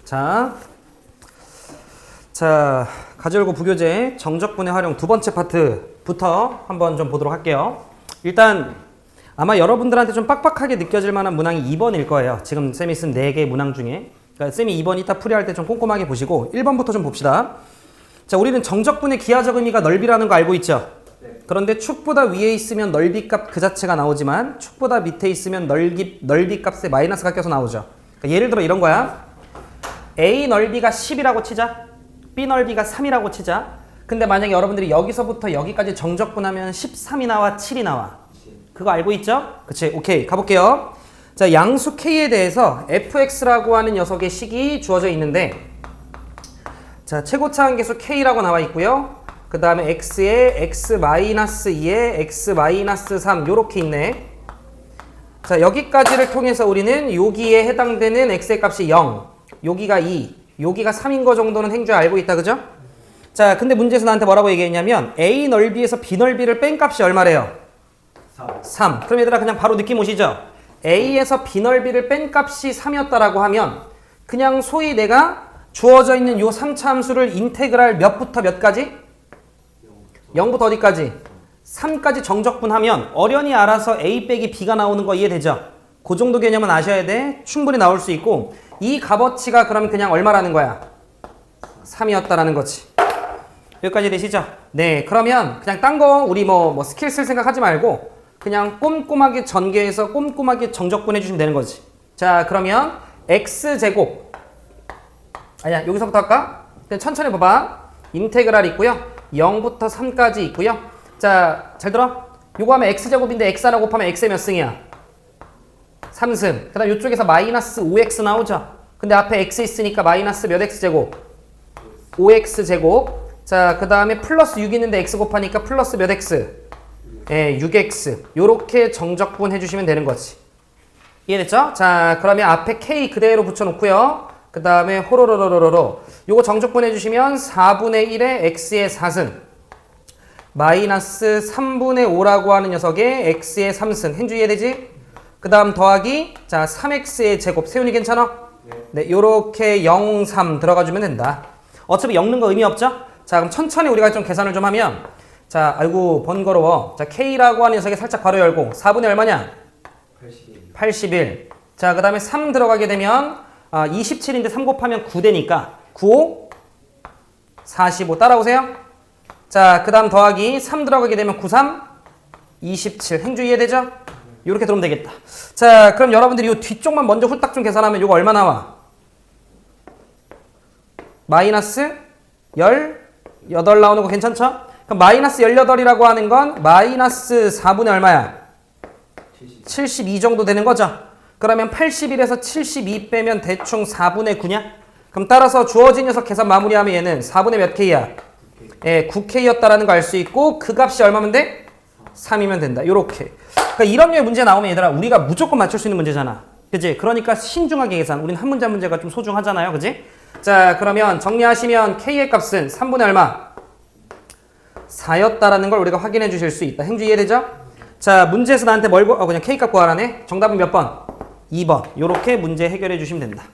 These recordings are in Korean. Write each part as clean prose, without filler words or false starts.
자, 가지열고 부교재 정적분의 활용 두 번째 파트부터 한번 좀 보도록 할게요. 일단 아마 여러분들한테 좀 빡빡하게 느껴질 만한 문항이 2번일 거예요. 지금 쌤이 쓴 4개 문항 중에. 그러니까 쌤이 2번 이따 풀이할 때 좀 꼼꼼하게 보시고 1번부터 좀 봅시다. 자, 우리는 정적분의 기하적 의미가 넓이라는 거 알고 있죠? 네. 그런데 축보다 위에 있으면 넓이 값 그 자체가 나오지만 축보다 밑에 있으면 넓이 값에 마이너스가 껴서 나오죠. 그러니까 예를 들어 이런 거야. A 넓이가 10이라고 치자. B 넓이가 3이라고 치자. 근데 만약에 여러분들이 여기서부터 여기까지 정적분하면 13이 나와 7이 나와. 그거 알고 있죠? 그치? 오케이. 가볼게요. 자, 양수 K에 대해서 fx라고 하는 녀석의 식이 주어져 있는데 자, 최고차 한계수 K라고 나와 있고요. 그 다음에 x에 x-2에 x-3 요렇게 있네. 자, 여기까지를 통해서 우리는 여기에 해당되는 x의 값이 0, 여기가 2, 여기가 3인 거 정도는 행주에 알고 있다. 그죠? 자, 근데 문제에서 나한테 뭐라고 얘기했냐면 A 넓이에서 B 넓이를 뺀 값이 얼마래요? 3. 그럼 얘들아 그냥 바로 느낌 오시죠? A에서 B 넓이를 뺀 값이 3이었다라고 하면 그냥 소위 내가 주어져 있는 요 3차 함수를 인테그랄 몇부터 몇까지? 0부터 어디까지? 3까지 정적분하면 어련히 알아서 A 빼기 B가 나오는 거 이해되죠? 그 정도 개념은 아셔야 돼. 충분히 나올 수 있고 이 값어치가 그러면 그냥 얼마라는 거야? 3이었다라는 거지. 여기까지 되시죠? 네, 그러면 그냥 딴 거 우리 뭐 스킬 쓸 생각하지 말고 그냥 꼼꼼하게 전개해서 꼼꼼하게 정적분 해주시면 되는 거지. 자, 그러면 x제곱 아니야, 여기서부터 할까? 천천히 봐봐. 인테그랄 있고요. 0부터 3까지 있고요. 자, 잘 들어. 요거 하면 x제곱인데 x 하나 곱하면 x의 몇 승이야? 3승. 그 다음 이쪽에서 마이너스 5x 나오죠. 근데 앞에 x 있으니까 마이너스 몇 x제곱? 5x제곱. 자, 그 다음에 플러스 6 있는데 x 곱하니까 플러스 몇 x? 예, 6x. 요렇게 정적분 해주시면 되는 거지. 이해됐죠? 자, 그러면 앞에 k 그대로 붙여놓고요. 그 다음에 호로로로로로 요거 정적분 해주시면 4분의 1의 x의 4승 마이너스 3분의 5라고 하는 녀석의 x의 3승. 행주 이해되지? 그 다음 더하기 자 3x의 제곱. 세훈이 괜찮아? 네, 요렇게 0, 3 들어가주면 된다. 어차피 엮는 거 의미 없죠? 자, 그럼 천천히 우리가 좀 계산을 좀 하면 자, 아이고 번거로워. 자, k라고 하는 녀석에 살짝 괄호 열고 4분의 얼마냐? 81. 자, 그 다음에 3 들어가게 되면 27인데 3 곱하면 9 되니까 9, 5, 45 따라오세요. 자, 그 다음 더하기 3 들어가게 되면 9, 3, 27. 행주 이해되죠? 이렇게 들어오면 되겠다. 자, 그럼 여러분들이 이 뒤쪽만 먼저 훌딱 좀 계산하면 이거 얼마 나와? 마이너스 18 나오는 거 괜찮죠? 그럼 마이너스 18이라고 하는 건 마이너스 4분의 얼마야? 72 정도 되는 거죠? 그러면 81에서 72 빼면 대충 4분의 9냐? 그럼 따라서 주어진 녀석 계산 마무리하면 얘는 4분의 몇 K야? 예, 9K였다라는 거 알 수 있고 그 값이 얼마면 돼? 3이면 된다. 요렇게. 그러니까 이런 류의 문제 나오면 얘들아 우리가 무조건 맞출 수 있는 문제잖아. 그치? 그러니까 신중하게 계산. 우린 한 문제 한 문제가 좀 소중하잖아요. 그치? 자, 그러면 정리하시면 K의 값은 3분의 얼마? 4였다라는 걸 우리가 확인해 주실 수 있다. 행주 이해되죠? 자, 문제에서 나한테 뭘 그냥 K 값 구하라네. 정답은 몇 번? 2번. 요렇게 문제 해결해 주시면 된다.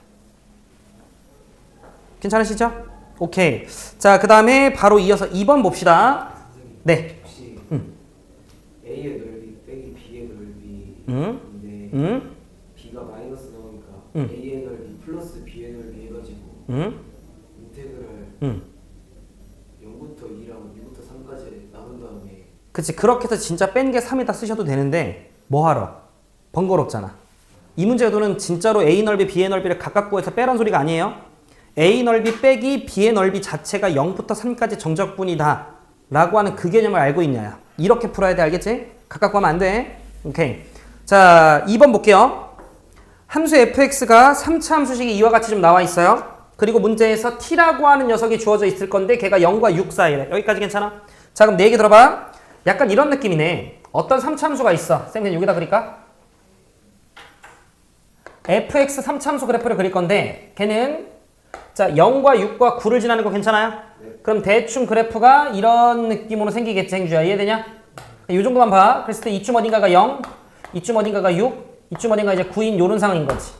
괜찮으시죠? 오케이. 자, 그 다음에 바로 이어서 2번 봅시다. 네. 혹시 A의 넓이 빼기 B의 넓이인데 B가 마이너스 나오니까 A의 넓이 플러스 B의 넓이 해가지고 인테그랄 0부터 2랑 2부터 3까지 나눈 다음에 그치. 그렇게 해서 진짜 뺀 게 3이다 쓰셔도 되는데 뭐하러? 번거롭잖아. 이 문제도는 진짜로 A 넓이 B의 넓이를 각각 구해서 빼란 소리가 아니에요. A 넓이 빼기 B의 넓이 자체가 0부터 3까지 정적분이다 라고 하는 그 개념을 알고 있냐. 이렇게 풀어야 돼. 알겠지? 각각 구하면 안 돼. 오케이. 자, 2번 볼게요. 함수 fx가 3차 함수식이 이와 같이 좀 나와 있어요. 그리고 문제에서 t라고 하는 녀석이 주어져 있을 건데 걔가 0과 6 사이래. 여기까지 괜찮아? 자, 그럼 내 얘기 들어봐. 약간 이런 느낌이네. 어떤 3차 함수가 있어. 쌤 그냥 여기다 그릴까? fx 3차 함수 그래프를 그릴 건데 걔는 자 0과 6과 9를 지나는 거 괜찮아요? 네. 그럼 대충 그래프가 이런 느낌으로 생기겠지. 행주야 이해되냐? 이 정도만 봐. 그랬을 때 이쯤 어딘가가 0, 이쯤 어딘가가 6, 이쯤 어딘가 이제 9인 요런 상황인 거지.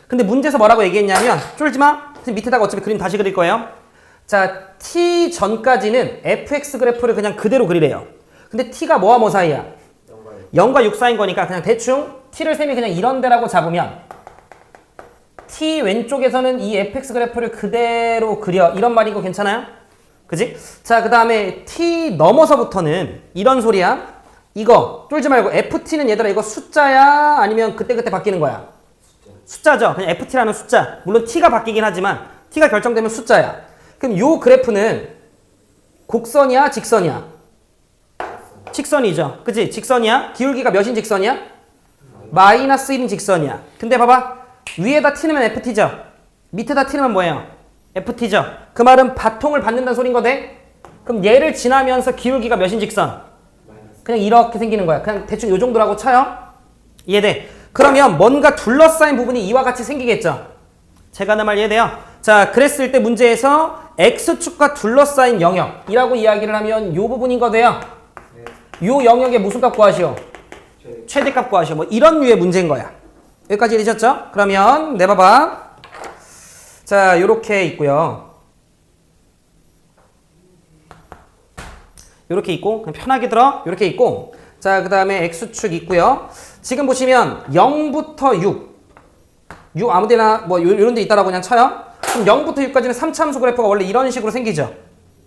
근데 문제에서 뭐라고 얘기했냐면 쫄지 마. 밑에다가 어차피 그림 다시 그릴 거예요. 자, t 전까지는 fx 그래프를 그냥 그대로 그리래요. 근데 t가 뭐와 뭐 사이야? 0과 6 사이인 거니까 그냥 대충 t를 셈이 그냥 이런 데라고 잡으면 t 왼쪽에서는 이 fx 그래프를 그대로 그려. 이런 말인 거 괜찮아요? 그지? 자, 그 다음에 t 넘어서부터는 이런 소리야. 이거 쫄지 말고 ft는 얘들아 이거 숫자야? 아니면 그때그때 바뀌는 거야? 숫자죠. 그냥 ft라는 숫자. 물론 t가 바뀌긴 하지만 t가 결정되면 숫자야. 그럼 요 그래프는 곡선이야? 직선이야? 직선이죠. 그치? 직선이야? 기울기가 몇인 직선이야? 마이너스 1인 직선이야. 근데 봐봐. 위에다 t 넣으면 ft죠. 밑에다 t 넣으면 뭐예요? ft죠. 그 말은 바통을 받는다는 소린 거대? 그럼 얘를 지나면서 기울기가 몇인 직선? 그냥 이렇게 생기는 거야. 그냥 대충 요 정도라고 쳐요. 이해돼? 그러면 뭔가 둘러싸인 부분이 이와 같이 생기겠죠. 제가 하는 말 이해돼요? 자, 그랬을 때 문제에서 x축과 둘러싸인 영역이라고 이야기를 하면 요 부분인 거돼요. 요 영역에 무슨 값 구하시오? 최대값 구하시오. 뭐 이런 류의 문제인 거야. 여기까지 이해되셨죠? 그러면 내봐봐. 자, 요렇게 있고요. 요렇게 있고 그냥 편하게 들어. 요렇게 있고 자, 그 다음에 x축 있고요. 지금 보시면 0부터 6 아무데나 뭐 요런 데 있다라고 그냥 쳐요. 그럼 0부터 6까지는 3차함수 그래프가 원래 이런 식으로 생기죠.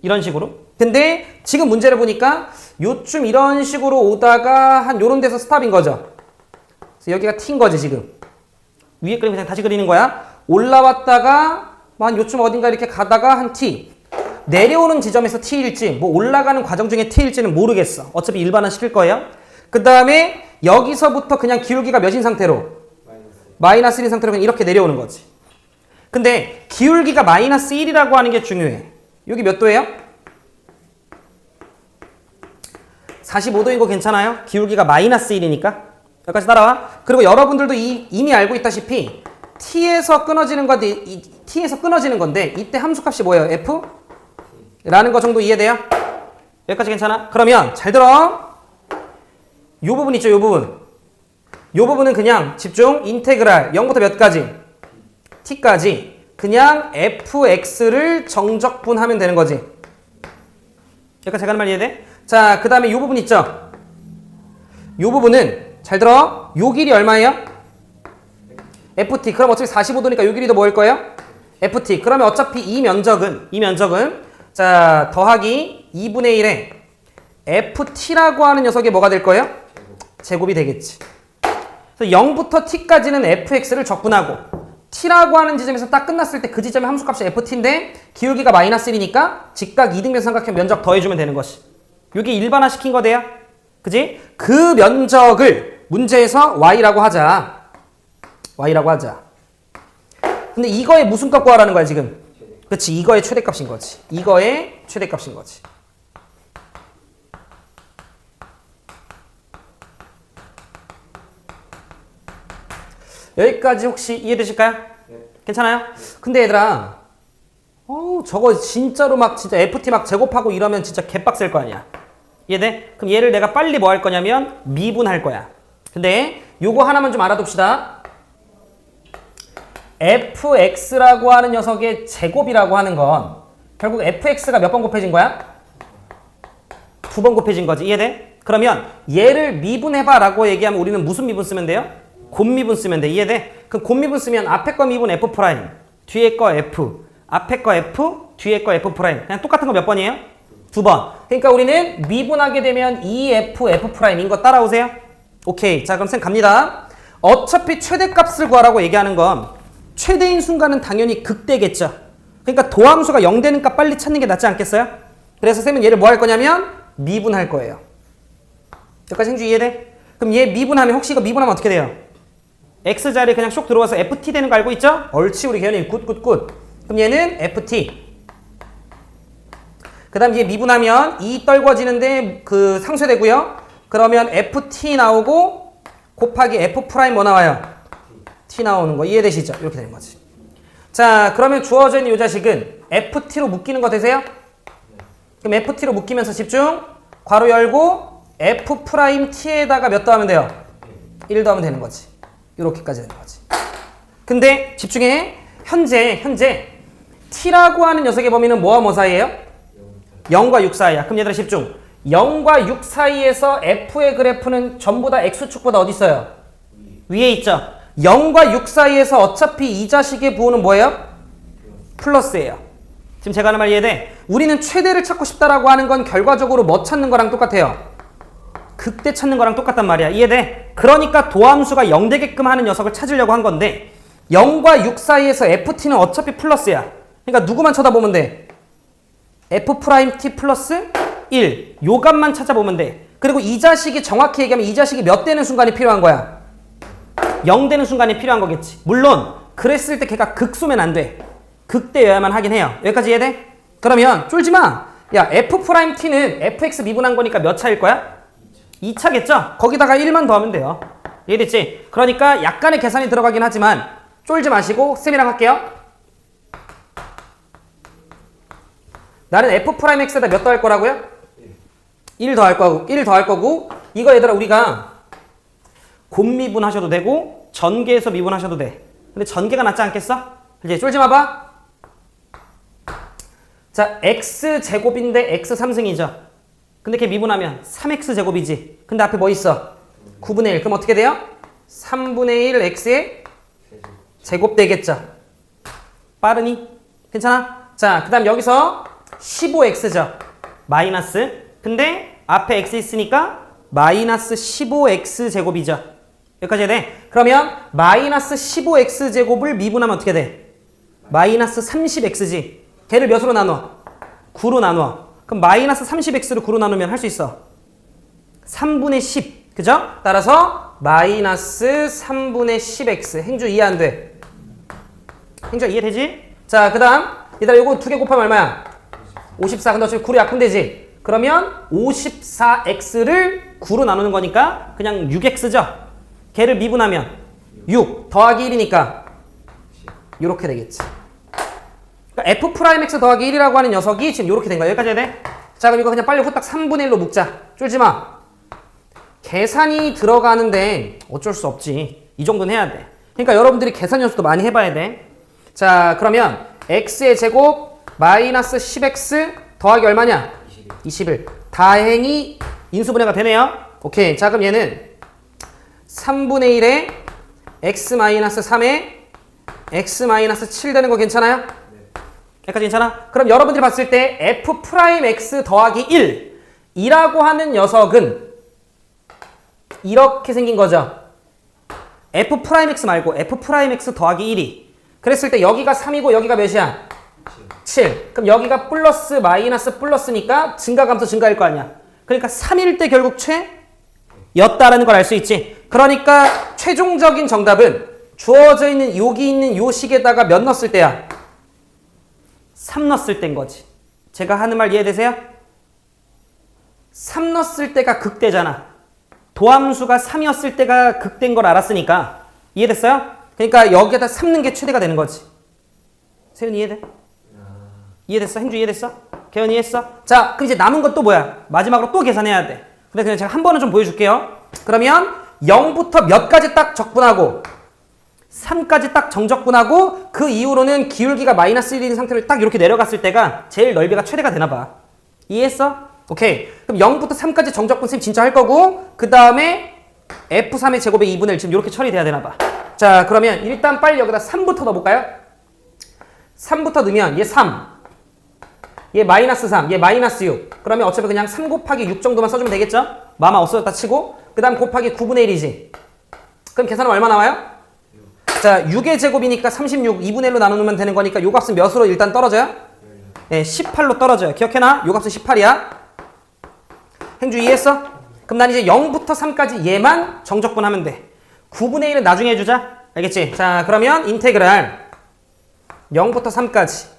이런 식으로. 근데 지금 문제를 보니까 요쯤 이런 식으로 오다가 한 요런 데서 스탑인 거죠. 그래서 여기가 t인 거지 지금. 위에 그림 그냥 다시 그리는 거야. 올라왔다가 한 요쯤 어딘가 이렇게 가다가 한 t. 내려오는 지점에서 t일지 뭐 올라가는 과정 중에 t일지는 모르겠어. 어차피 일반화 시킬 거예요. 그 다음에 여기서부터 그냥 기울기가 몇인 상태로? 마이너스 1인 상태로 그냥 이렇게 내려오는 거지. 근데 기울기가 마이너스 1이라고 하는 게 중요해. 여기 몇 도예요? 45도인 거 괜찮아요? 기울기가 마이너스 1이니까. 여기까지 따라와. 그리고 여러분들도 이미 알고 있다시피 t에서 끊어지는 건데 이때 함수값이 뭐예요? f? 라는 거 정도 이해돼요? 여기까지 괜찮아? 그러면 잘 들어. 요 부분 있죠? 요 부분. 요 부분은 그냥 집중. 인테그랄 0부터 몇 가지? t까지 그냥 fx를 정적분하면 되는 거지. 여기까지 제가 하는 말 이해돼? 자, 그 다음에 요 부분 있죠? 요 부분은 잘 들어. 요 길이 얼마예요? ft. 그럼 어차피 45도니까 요 길이도 뭐일 거예요? ft. 그러면 어차피 이 면적은 자, 더하기 2분의 1에 ft라고 하는 녀석이 뭐가 될 거예요? 제곱이 되겠지. 그래서 0부터 t까지는 fx를 적분하고 t라고 하는 지점에서 딱 끝났을 때 그 지점의 함수값이 ft인데 기울기가 마이너스 1이니까 직각 이등변 삼각형 면적 더해주면 되는 것이. 여기 일반화 시킨 거돼요. 그지? 그 면적을 문제에서 y라고 하자. y라고 하자. 근데 이거의 무슨 값 구하라는 거야 지금? 그렇지. 이거의 최대값인 거지. 이거의 최대값인 거지. 여기까지 혹시 이해되실까요? 네. 괜찮아요? 근데 얘들아 저거 진짜로 막 진짜 FT 막 제곱하고 이러면 진짜 개빡셀 거 아니야. 이해돼? 그럼 얘를 내가 빨리 뭐 할 거냐면 미분할 거야. 근데 요거 하나만 좀 알아둡시다. fx라고 하는 녀석의 제곱이라고 하는 건 결국 fx가 몇 번 곱해진 거야? 2번 곱해진 거지. 이해돼? 그러면 얘를 미분해봐 라고 얘기하면 우리는 무슨 미분 쓰면 돼요? 곱미분 쓰면 돼. 이해돼? 그럼 곱미분 쓰면 앞에 거 미분 f 프라임, 뒤에 거 f, 앞에 거 f, 뒤에 거 f 프라임. 그냥 똑같은 거 몇 번이에요? 2번. 그러니까 우리는 미분하게 되면 2f f 프라임인 거 따라오세요. 오케이. 자, 그럼 쌤 갑니다. 어차피 최대값을 구하라고 얘기하는 건 최대인 순간은 당연히 극대겠죠. 그러니까 도함수가 0 되는 값 빨리 찾는 게 낫지 않겠어요? 그래서 쌤은 얘를 뭐 할 거냐면 미분할 거예요. 여기까지 행주 이해돼? 그럼 얘 미분하면 혹시 이거 미분하면 어떻게 돼요? x자리에 그냥 쏙 들어와서 ft 되는 거 알고 있죠? 옳지 우리 개연이 굿. 그럼 얘는 ft. 그 다음 얘 미분하면 2 떨궈지는데 그 상쇄되고요. 그러면 ft 나오고 곱하기 f 프라임 뭐 나와요? t 나오는 거 이해되시죠? 이렇게 되는 거지. 자, 그러면 주어져 있는 이 자식은 ft로 묶이는 거 되세요? 그럼 ft로 묶이면서 집중. 괄호 열고 f 프라임 t에다가 몇 더하면 돼요? 1 더하면 되는 거지. 이렇게까지 되는 거지. 근데 집중해. 현재 t라고 하는 녀석의 범위는 뭐와 뭐 사이예요? 0과 6 사이야. 그럼 얘들아 집중. 0과 6 사이에서 f의 그래프는 전부 다 x축보다 어디 있어요? 위에 있죠. 0과 6 사이에서 어차피 이 자식의 부호는 뭐예요? 플러스예요. 지금 제가 하는 말 이해돼? 우리는 최대를 찾고 싶다라고 하는 건 결과적으로 뭐 찾는 거랑 똑같아요. 극대 찾는 거랑 똑같단 말이야. 이해돼? 그러니까 도함수가 0 되게끔 하는 녀석을 찾으려고 한 건데 0과 6 사이에서 ft는 어차피 플러스야. 그러니까 누구만 쳐다보면 돼? f't 플러스 1. 요 값만 찾아보면 돼. 그리고 이 자식이 정확히 얘기하면 이 자식이 몇 되는 순간이 필요한 거야? 0 되는 순간이 필요한 거겠지. 물론 그랬을 때 걔가 극소면 안 돼. 극대여야만 하긴 해요. 여기까지 이해돼? 그러면 쫄지 마. 야 f't는 fx 미분한 거니까 몇 차일 거야? 2차겠죠? 거기다가 1만 더하면 돼요. 이해됐지? 그러니까 약간의 계산이 들어가긴 하지만 쫄지 마시고 쌤이랑 할게요. 나는 f'x에다 몇 더할 거라고요? 1 더할 거고 이거 얘들아 우리가 곱미분 하셔도 되고 전개해서 미분하셔도 돼. 근데 전개가 낫지 않겠어? 이제 쫄지 마봐. 자 x제곱인데 x 3승이죠. 근데 걔 미분하면 3x제곱이지. 근데 앞에 뭐 있어? 9분의 1. 그럼 어떻게 돼요? 3분의 1 x의 제곱 되겠죠. 빠르니? 괜찮아? 자 그 다음 여기서 15x죠. 마이너스. 근데 앞에 x 있으니까 마이너스 15x 제곱이죠. 여기까지 해야 돼. 그러면 마이너스 15x 제곱을 미분하면 어떻게 돼? 마이너스 30x지. 걔를 몇으로 나눠? 9로 나눠. 그럼 마이너스 30x를 9로 나누면 할 수 있어. 3분의 10. 그죠? 따라서 마이너스 3분의 10x. 행주 이해 안 돼? 행주 이해되지? 자, 그 다음 얘들아 요거 두 개 곱하면 얼마야? 54. 근데 어차피 9로 약분되지? 그러면 54x를 9로 나누는 거니까 그냥 6x죠? 걔를 미분하면 6 더하기 1이니까 이렇게 되겠지. 그러니까 f'x 더하기 1이라고 하는 녀석이 지금 이렇게 된 거야. 여기까지 해야 돼? 자 그럼 이거 그냥 빨리 후딱 3분의 1로 묶자. 쫄지 마. 계산이 들어가는데 어쩔 수 없지. 이 정도는 해야 돼. 그러니까 여러분들이 계산 연습도 많이 해봐야 돼. 자 그러면 x의 제곱 마이너스 10x 더하기 얼마냐? 21. 다행히 인수분해가 되네요. 오케이. 자 그럼 얘는 3분의 1에 x 마이너스 3에 x 마이너스 7 되는 거 괜찮아요? 여기까지 괜찮아? 그럼 여러분들이 봤을 때 f'x 더하기 1 이라고 하는 녀석은 이렇게 생긴 거죠. f'x 말고 f'x 더하기 1이 그랬을 때 여기가 3이고 여기가 몇이야? 7. 그럼 여기가 플러스 마이너스 플러스니까 증가 감소 증가일 거 아니야. 그러니까 3일 때 결국 최였다라는 걸 알 수 있지. 그러니까 최종적인 정답은 주어져 있는 여기 있는 요 식에다가 몇 넣었을 때야? 3 넣었을 때인 거지. 제가 하는 말 이해되세요? 3 넣었을 때가 극대잖아. 도함수가 3이었을 때가 극대인 걸 알았으니까 이해됐어요? 그러니까 여기에다 3 넣는 게 최대가 되는 거지. 세윤 이해돼? 이해됐어? 행주 이해됐어? 개연 이해했어? 자, 그럼 이제 남은 건 또 뭐야? 마지막으로 또 계산해야 돼. 근데 그냥 제가 한 번은 좀 보여줄게요. 그러면 0부터 몇 가지 딱 적분하고 3까지 딱 정적분하고 그 이후로는 기울기가 마이너스 1인 상태로 딱 이렇게 내려갔을 때가 제일 넓이가 최대가 되나 봐. 이해했어? 오케이. 그럼 0부터 3까지 정적분 쌤 진짜 할 거고 그 다음에 F3의 제곱의 2분의 1 지금 이렇게 처리돼야 되나 봐. 자 그러면 일단 빨리 여기다 3부터 넣어볼까요? 3부터 넣으면 얘 3 얘 마이너스 3 얘 마이너스 6 그러면 어차피 그냥 3 곱하기 6 정도만 써주면 되겠죠? 마마 없어졌다 치고 그 다음 곱하기 9분의 1이지. 그럼 계산하면 얼마 나와요? 자 6의 제곱이니까 36 2분의 1로 나누면 되는 거니까 요 값은 몇으로 일단 떨어져요? 네 18로 떨어져요. 기억해놔. 요 값은 18이야. 행주 이해했어? 그럼 난 이제 0부터 3까지 얘만 정적분하면 돼. 9분의 1은 나중에 해주자. 알겠지? 자 그러면 인테그랄 0부터 3까지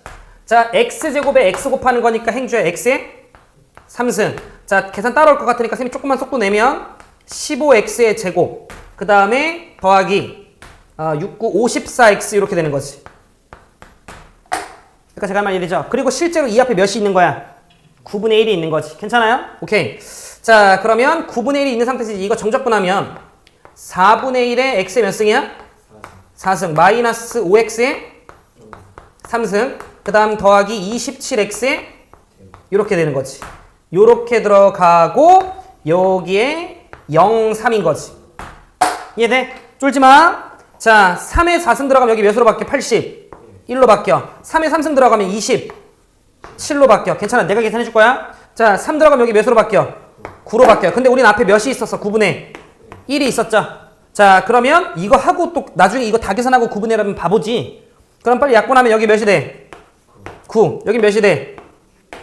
자 x제곱에 x 곱하는 거니까 행주야 x의 3승. 자 계산 따라올 것 같으니까 쌤이 조금만 속도 내면 15x의 제곱 그 다음에 더하기 6, 9, 54x 이렇게 되는 거지. 그러니까 제가 할 말 이해되죠? 그리고 실제로 이 앞에 몇이 있는 거야? 9분의 1이 있는 거지. 괜찮아요? 오케이. 자 그러면 9분의 1이 있는 상태에서 이거 정적분하면 4분의 1에 x의 몇 승이야? 4승 마이너스 5x에 3승 그 다음 더하기 27x에 이렇게 되는 거지. 요렇게 들어가고 여기에 0, 3인 거지. 이해돼? 쫄지 마. 자, 3에 4승 들어가면 여기 몇으로 바뀌어? 80. 1로 바뀌어. 3에 3승 들어가면 20. 7로 바뀌어. 괜찮아. 내가 계산해 줄 거야. 자, 3 들어가면 여기 몇으로 바뀌어? 9로 바뀌어. 근데 우린 앞에 몇이 있었어? 9분의 1이 있었죠. 자, 그러면 이거 하고 또 나중에 이거 다 계산하고 9분의 1하면 바보지. 그럼 빨리 약분하면 여기 몇이 돼? 9. 여기 몇이 돼?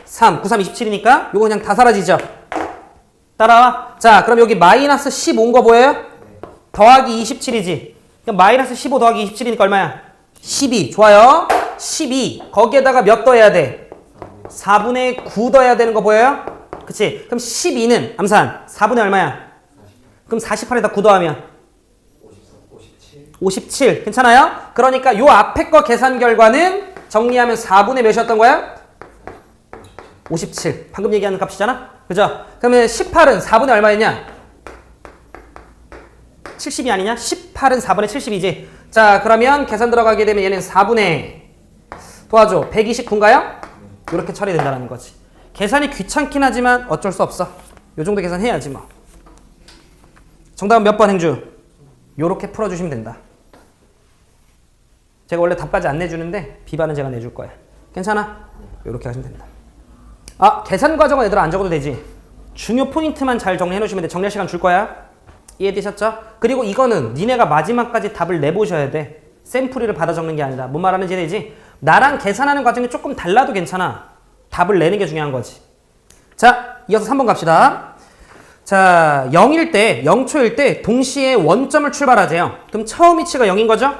3. 9, 3, 27이니까 요거 그냥 다 사라지죠. 따라와. 자, 그럼 여기 마이너스 15인 거 보여요? 더하기 27이지. 그럼 마이너스 15 더하기 27이니까 얼마야? 12. 좋아요. 12. 거기에다가 몇 더해야 돼? 4분의 9 더해야 되는 거 보여요? 그치? 그럼 12는 암산 4분의 얼마야? 그럼 48에다 9 더하면 57. 괜찮아요? 그러니까 요 앞에 거 계산 결과는 정리하면 4분의 몇이었던 거야? 57. 방금 얘기하는 값이잖아? 그죠? 그러면 18은 4분의 얼마였냐? 70이 아니냐? 18은 4분의 70이지. 자, 그러면 계산 들어가게 되면 얘는 4분의 도와줘. 129인가요? 이렇게 처리된다는 거지. 계산이 귀찮긴 하지만 어쩔 수 없어. 요 정도 계산해야지 뭐. 정답은 몇 번 행주? 요렇게 풀어주시면 된다. 제가 원래 답까지 안 내주는데 비반은 제가 내줄 거야. 괜찮아? 요렇게 하시면 된다. 아, 계산 과정은 얘들아 안 적어도 되지. 중요 포인트만 잘 정리해 놓으시면 돼. 정리할 시간 줄 거야. 이해되셨죠? 그리고 이거는 니네가 마지막까지 답을 내보셔야 돼. 샘플을 받아 적는 게 아니라. 뭔 말하는지 이해되지? 나랑 계산하는 과정이 조금 달라도 괜찮아. 답을 내는 게 중요한 거지. 자, 이어서 3번 갑시다. 자, 0일 때, 0초일 때 동시에 원점을 출발하재요. 그럼 처음 위치가 0인 거죠?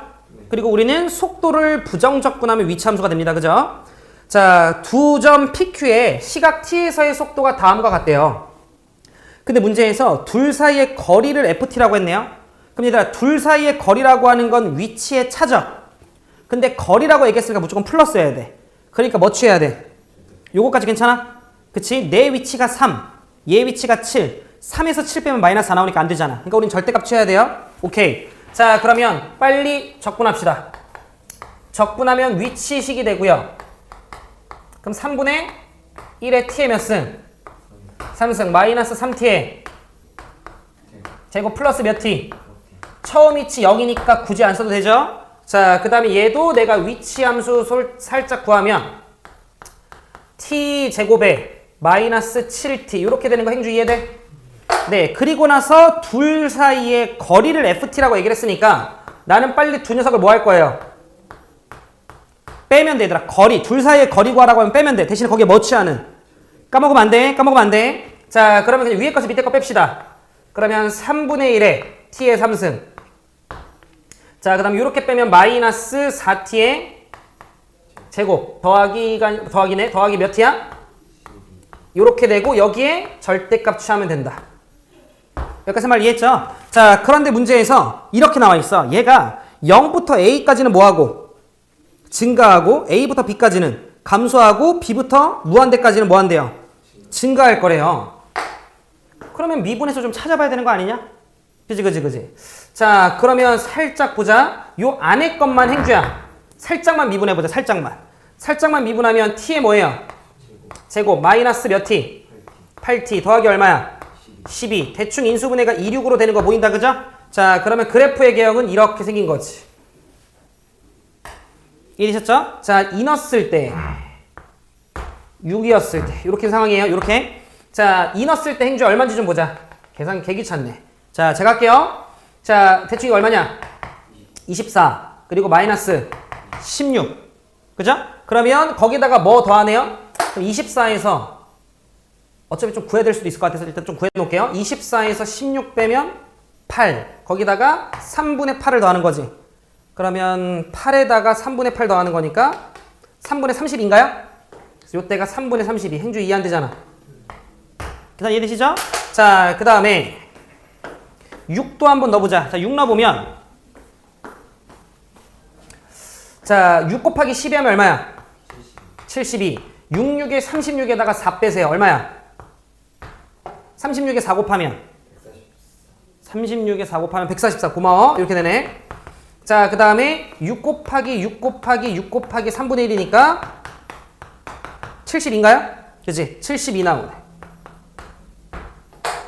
그리고 우리는 속도를 부정적분하면 위치함수가 됩니다. 그죠? 자, 두 점 PQ의 시각 T에서의 속도가 다음과 같대요. 근데 문제에서 둘 사이의 거리를 FT라고 했네요. 그럼 얘들아, 둘 사이의 거리라고 하는 건 위치의 차죠? 근데 거리라고 얘기했으니까 무조건 플러스여야 돼. 그러니까 뭐 취해야 돼? 요거까지 괜찮아? 그치? 내 위치가 3, 얘 위치가 7. 3에서 7 빼면 마이너스 4 나오니까 안 되잖아. 그러니까 우린 절대값 취해야 돼요. 오케이. 자, 그러면 빨리 적분합시다. 적분하면 위치식이 되고요. 그럼 3분의 1의 t의 몇 승? 3승 마이너스 3t의 제곱 플러스 몇 t? 처음 위치 0이니까 굳이 안 써도 되죠? 자, 그 다음에 얘도 내가 위치 함수 살짝 구하면 t 제곱에 마이너스 7t 이렇게 되는 거 행주 이해돼? 네, 그리고 나서 둘 사이의 거리를 ft라고 얘기를 했으니까 나는 빨리 두 녀석을 뭐 할 거예요? 빼면 돼, 얘들아. 거리, 둘 사이의 거리 구하라고 하면 빼면 돼. 대신에 거기에 뭐 취하는? 까먹으면 안 돼, 까먹으면 안 돼. 자, 그러면 그냥 위에 것을 밑에 거 뺍시다. 그러면 3분의 1에 t의 3승. 자, 그 다음 이렇게 빼면 마이너스 4t의 제곱 더하기네. 더하기 몇 t야? 이렇게 되고 여기에 절대값 취하면 된다. 여기까지 말 이해했죠? 자, 그런데 문제에서 이렇게 나와 있어. 얘가 0부터 a까지는 뭐하고? 증가하고 a부터 b까지는 감소하고 b부터 무한대까지는 뭐한대요? 증가할 거래요. 그러면 미분에서 좀 찾아봐야 되는 거 아니냐? 그지. 자, 그러면 살짝 보자. 요 안에 것만 행주야. 살짝만 미분해보자. 살짝만 미분하면 t에 뭐예요? 제곱 마이너스 몇 t? 8t 더하기 얼마야? 12. 대충 인수분해가 2,6으로 되는 거 보인다. 그죠? 자, 그러면 그래프의 개형은 이렇게 생긴 거지. 이해되셨죠? 자, 이 넣었을 때 6이었을 때 이렇게 상황이에요. 이렇게. 자, 이 넣었을 때 행주 얼마인지 좀 보자. 계산 개귀찮네. 자, 제가 할게요. 자, 대충 이거 얼마냐? 24. 그리고 마이너스 16. 그죠? 그러면 거기다가 뭐 더하네요? 그럼 24에서 어차피 좀 구해야 될 수도 있을 것 같아서 일단 좀 구해 놓을게요. 24에서 16 빼면 8. 거기다가 3분의 8을 더하는 거지. 그러면 8에다가 3분의 8 더하는 거니까 3분의 30인가요? 그래서 요때가 3분의 32. 행주 이해 안 되잖아. 계산 이해되시죠? 자, 그 다음에 6도 한번 넣어보자. 자, 6 넣어보면 자, 6 곱하기 12 하면 얼마야? 72. 66에 36에다가 4 빼세요. 얼마야? 36에 4 곱하면 36에 4 곱하면 144. 고마워. 이렇게 되네. 자, 그 다음에 6 곱하기 6 곱하기 6 곱하기 3분의 1이니까 70인가요? 그치? 72 나오네.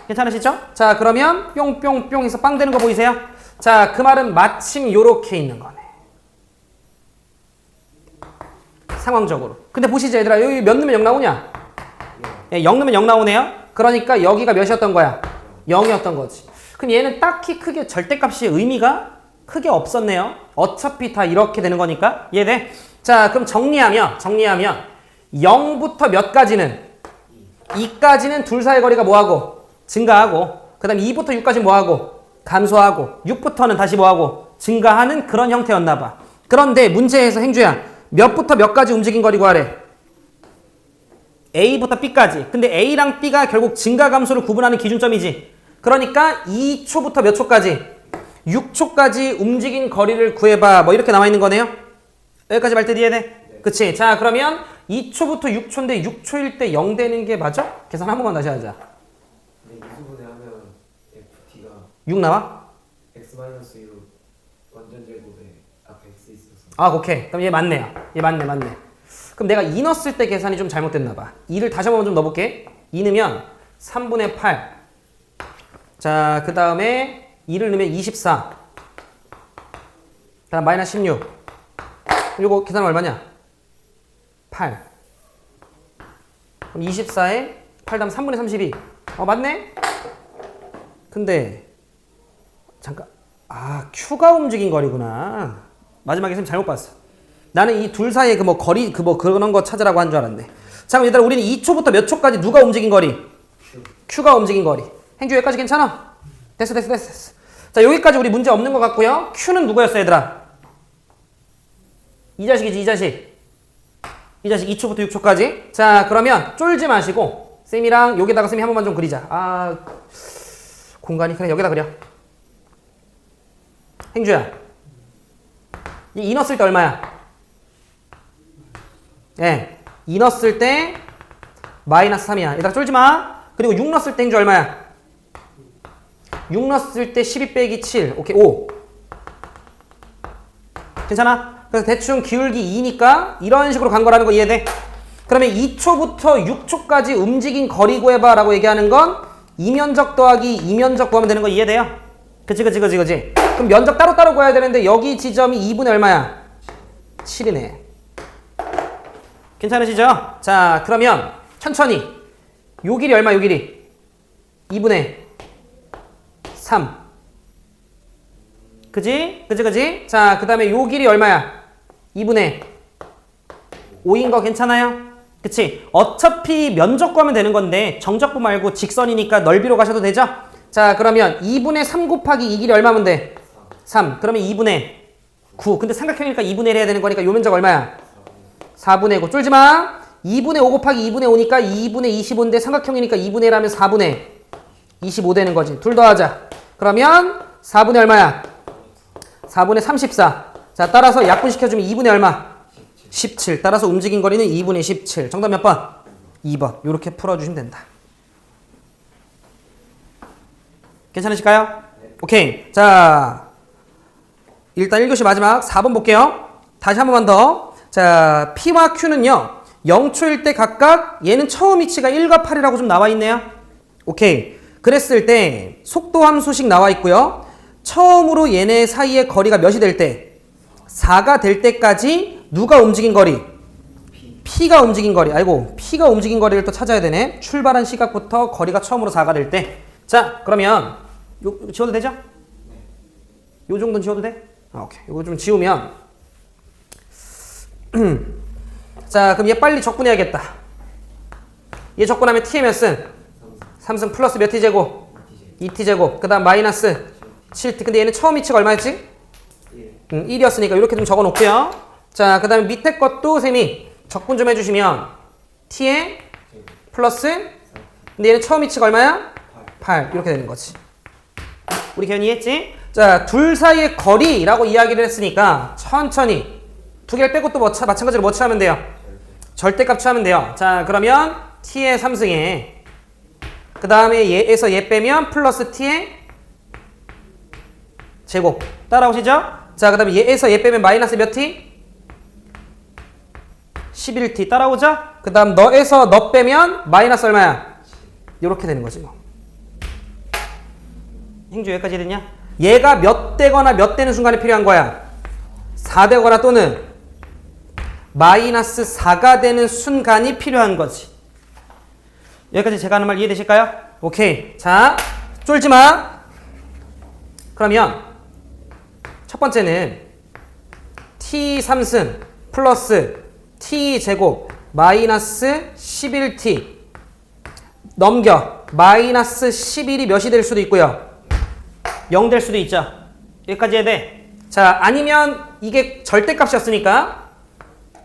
괜찮으시죠? 자, 그러면 뿅뿅뿅 해서 빵 되는 거 보이세요? 자, 그 말은 마침 요렇게 있는 거네. 상황적으로. 근데 보시죠, 얘들아. 여기 몇 넣으면 0 나오냐? 예, 0 넣으면 0 나오네요. 그러니까 여기가 몇이었던 거야? 0이었던 거지. 그럼 얘는 딱히 크게 절대값이 의미가 크게 없었네요. 어차피 다 이렇게 되는 거니까. 이해돼? 자, 그럼 정리하면 0부터 몇 가지는? 2까지는 둘 사이 거리가 뭐하고? 증가하고. 그 다음에 2부터 6까지 뭐하고? 감소하고. 6부터는 다시 뭐하고? 증가하는 그런 형태였나 봐. 그런데 문제에서 행주야, 몇부터 몇 가지 움직인 거리 구하래? A부터 B까지. 근데 A랑 B가 결국 증가 감소를 구분하는 기준점이지. 그러니까 2초부터 몇 초까지? 6초까지 움직인 거리를 구해봐. 뭐 이렇게 나와 있는 거네요. 여기까지 말 때 이해돼? 네. 그치? 자, 그러면 2초부터 6초인데 6초일 때 0 되는 게 맞아? 계산 한 번만 다시 하자. 네, 이수분해 하면 FT가 6 나와? x-6 완전 제곱에 앞에 x 있어서. 아, 오케이. 그럼 얘 맞네요. 얘 맞네. 그럼 내가 2 넣었을 때 계산이 좀 잘못됐나 봐. 2를 다시 한번 좀 넣어볼게. 2 넣으면 3분의 8. 자, 그 다음에 2를 넣으면 24. 다음 마이너스 16. 이거 계산 얼마냐? 8. 그럼 24에 8 다음 3분의 32. 맞네? 근데 잠깐. Q가 움직인 거리구나. 마지막에 선생님 잘못 봤어. 나는 이 둘 사이에 거리 그런 거 찾으라고 한 줄 알았네. 자, 그럼 얘들아, 우리는 2초부터 몇 초까지 누가 움직인 거리? Q가 움직인 거리. 행주 여기까지 괜찮아? 됐어. 자, 여기까지 우리 문제 없는 것 같고요. Q는 누구였어, 얘들아? 이 자식이지, 이 자식 2초부터 6초까지. 자, 그러면 쫄지 마시고 쌤이랑 여기다가 쌤이 한 번만 좀 그리자. 공간이 그냥 여기다 그려. 행주야, 이 넣었을 때 얼마야? 예, 2 넣었을 때 마이너스 3이야. 얘들아 쫄지 마. 그리고 6 넣었을 때 행주 얼마야? 6 넣었을 때 12 빼기 7. 오케이, 5. 괜찮아? 그래서 대충 기울기 2니까 이런 식으로 간 거라는 거 이해돼? 그러면 2초부터 6초까지 움직인 거리 구해봐 라고 얘기하는 건 이면적 더하기 이면적 구하면 되는 거 이해돼요? 그치. 그럼 면적 따로따로 구해야 되는데 여기 지점이 2분의 얼마야? 7이네. 괜찮으시죠? 자, 그러면 천천히. 요 길이 얼마? 요 길이 2분의 3. 그지? 자, 그 다음에 요 길이 얼마야? 2분의 5인 거 괜찮아요? 그치? 어차피 면적 구하면 되는 건데 정적부 말고 직선이니까 넓이로 가셔도 되죠? 자, 그러면 2분의 3 곱하기 이 길이 얼마면 돼? 3. 그러면 2분의 9. 근데 삼각형이니까 2분의 1 해야 되는 거니까 요 면적 얼마야? 4분의 9. 쫄지 마. 2분의 5 곱하기 2분의 5니까 2분의 25인데 삼각형이니까 2분의 1 하면 4분의 25 되는 거지. 둘 더하자. 그러면 4분의 얼마야? 4분의 34. 자, 따라서 약분시켜주면 2분의 얼마? 17. 따라서 움직인 거리는 2분의 17. 정답 몇 번? 2번. 이렇게 풀어주시면 된다. 괜찮으실까요? 네. 오케이. 자, 일단 1교시 마지막 4번 볼게요. 다시 한 번만 더. 자, P와 Q는요, 0초일 때 각각 얘는 처음 위치가 1과 8이라고 좀 나와 있네요. 오케이. 그랬을 때 속도 함수식 나와 있고요. 처음으로 얘네 사이의 거리가 몇이 될 때? 4가 될 때까지 누가 움직인 거리? P가 움직인 거리. 아이고, P가 움직인 거리를 또 찾아야 되네. 출발한 시각부터 거리가 처음으로 4가 될 때. 자, 그러면 요 지워도 되죠? 요 정도는 지워도 돼? 오케이. 요거 좀 지우면 자, 그럼 얘 빨리 적분해야겠다. 얘 적분하면 t의 몇 승? 3승 플러스 몇 t제곱? 2t제곱. 그 다음 마이너스 7t. 근데 얘는 처음 위치가 얼마였지? 1이었으니까 이렇게 좀 적어 놓고요. 자, 그 다음에 밑에 것도 쌤이 적분 좀 해주시면 t에 플러스, 근데 얘는 처음 위치가 얼마야? 8. 이렇게 되는 거지. 우리 개연이 이해했지? 자, 둘 사이의 거리라고 이야기를 했으니까 천천히 두 개를 빼고 또 마찬가지로 뭐 취하면 돼요? 절대값 취하면 돼요. 자, 그러면 t의 3승에 그 다음에 얘에서 얘 빼면 플러스 t의 제곱. 따라오시죠? 자, 그 다음에 얘에서 얘 빼면 마이너스 몇 t? 11t 따라오죠? 그 다음 너에서 너 빼면 마이너스 얼마야? 이렇게 되는 거지 뭐. 행주 여기까지 됐냐? 얘가 몇 되거나 몇 되는 순간에 필요한 거야? 4 되거나 또는 마이너스 4가 되는 순간이 필요한 거지. 여기까지 제가 하는 말 이해되실까요? 오케이. 자, 쫄지 마. 그러면 첫 번째는 t 3승 플러스 t 제곱 마이너스 11t 넘겨 마이너스 11이 몇이 될 수도 있고요. 0 될 수도 있죠. 여기까지 해야 돼. 자, 아니면 이게 절대값이었으니까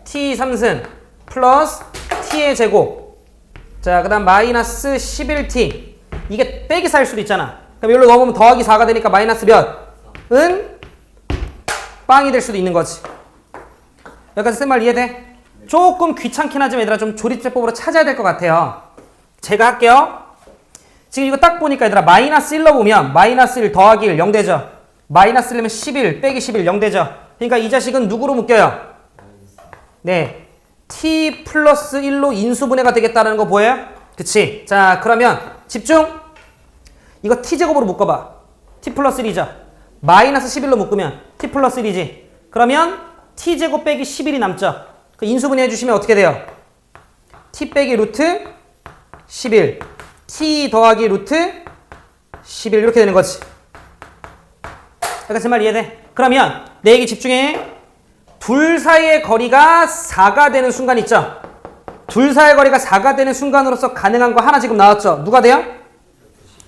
t 3승 플러스 t의 제곱 자, 그 다음 마이너스 11t 이게 빼기 4일 수도 있잖아. 그럼 여기로 넘으면 더하기 4가 되니까 마이너스 몇은 빵이 될 수도 있는 거지. 여기까지 쓴 말 이해돼? 조금 귀찮긴 하지만 얘들아 좀 조립제법으로 찾아야 될 것 같아요. 제가 할게요. 지금 이거 딱 보니까 얘들아 마이너스 1로 보면 마이너스 1 더하기 1 0 되죠. 마이너스 1이면 11 빼기 11 0 되죠. 그러니까 이 자식은 누구로 묶여요? 네, t 플러스 1로 인수분해가 되겠다는 거 보여요? 그치? 자, 그러면 집중! 이거 t제곱으로 묶어봐. t 플러스 1이죠. 마이너스 11로 묶으면 t 플러스 1이지. 그러면 t제곱 빼기 11이 남죠. 그 인수분해 해주시면 어떻게 돼요? t 빼기 루트 11 t 더하기 루트 11 이렇게 되는 거지. 약간 제 말 이해돼? 그러면 내 얘기 집중해. 둘 사이의 거리가 4가 되는 순간 있죠? 둘 사이의 거리가 4가 되는 순간으로서 가능한 거 하나 지금 나왔죠? 누가 돼요?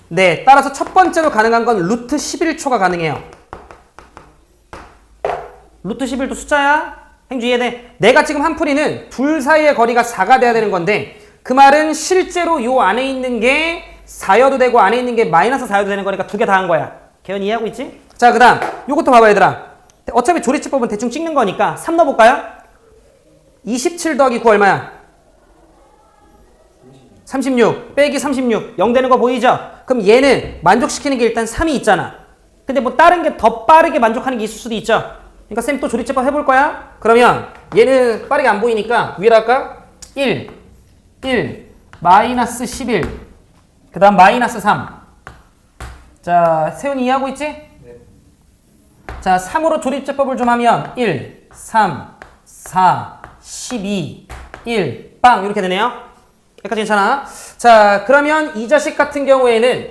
네, 따라서 첫 번째로 가능한 건 루트 11초가 가능해요. 루트 11도 숫자야? 행주 이해돼? 내가 지금 한 풀이는 둘 사이의 거리가 4가 돼야 되는 건데 그 말은 실제로 요 안에 있는 게 4여도 되고 안에 있는 게 마이너스 4여도 되는 거니까 두 개 다 한 거야. 개연 이해하고 있지? 자, 그 다음 요것도 봐봐 얘들아. 어차피 조리치법은 대충 찍는 거니까 3 넣어볼까요? 27 더하기 9 얼마야? 36 빼기 36 0 되는 거 보이죠? 그럼 얘는 만족시키는 게 일단 3이 있잖아. 근데 뭐 다른 게 더 빠르게 만족하는 게 있을 수도 있죠. 그러니까 쌤 또 조리제법 해볼 거야? 그러면 얘는 빠르게 안 보이니까 위로 할까? 1 마이너스 11 그 다음 마이너스 3 자, 세훈이 이해하고 있지? 네. 자, 3으로 조립제법을 좀 하면 1, 3, 4, 12, 1, 빵 이렇게 되네요. 여기까지 괜찮아? 자, 그러면 이 자식 같은 경우에는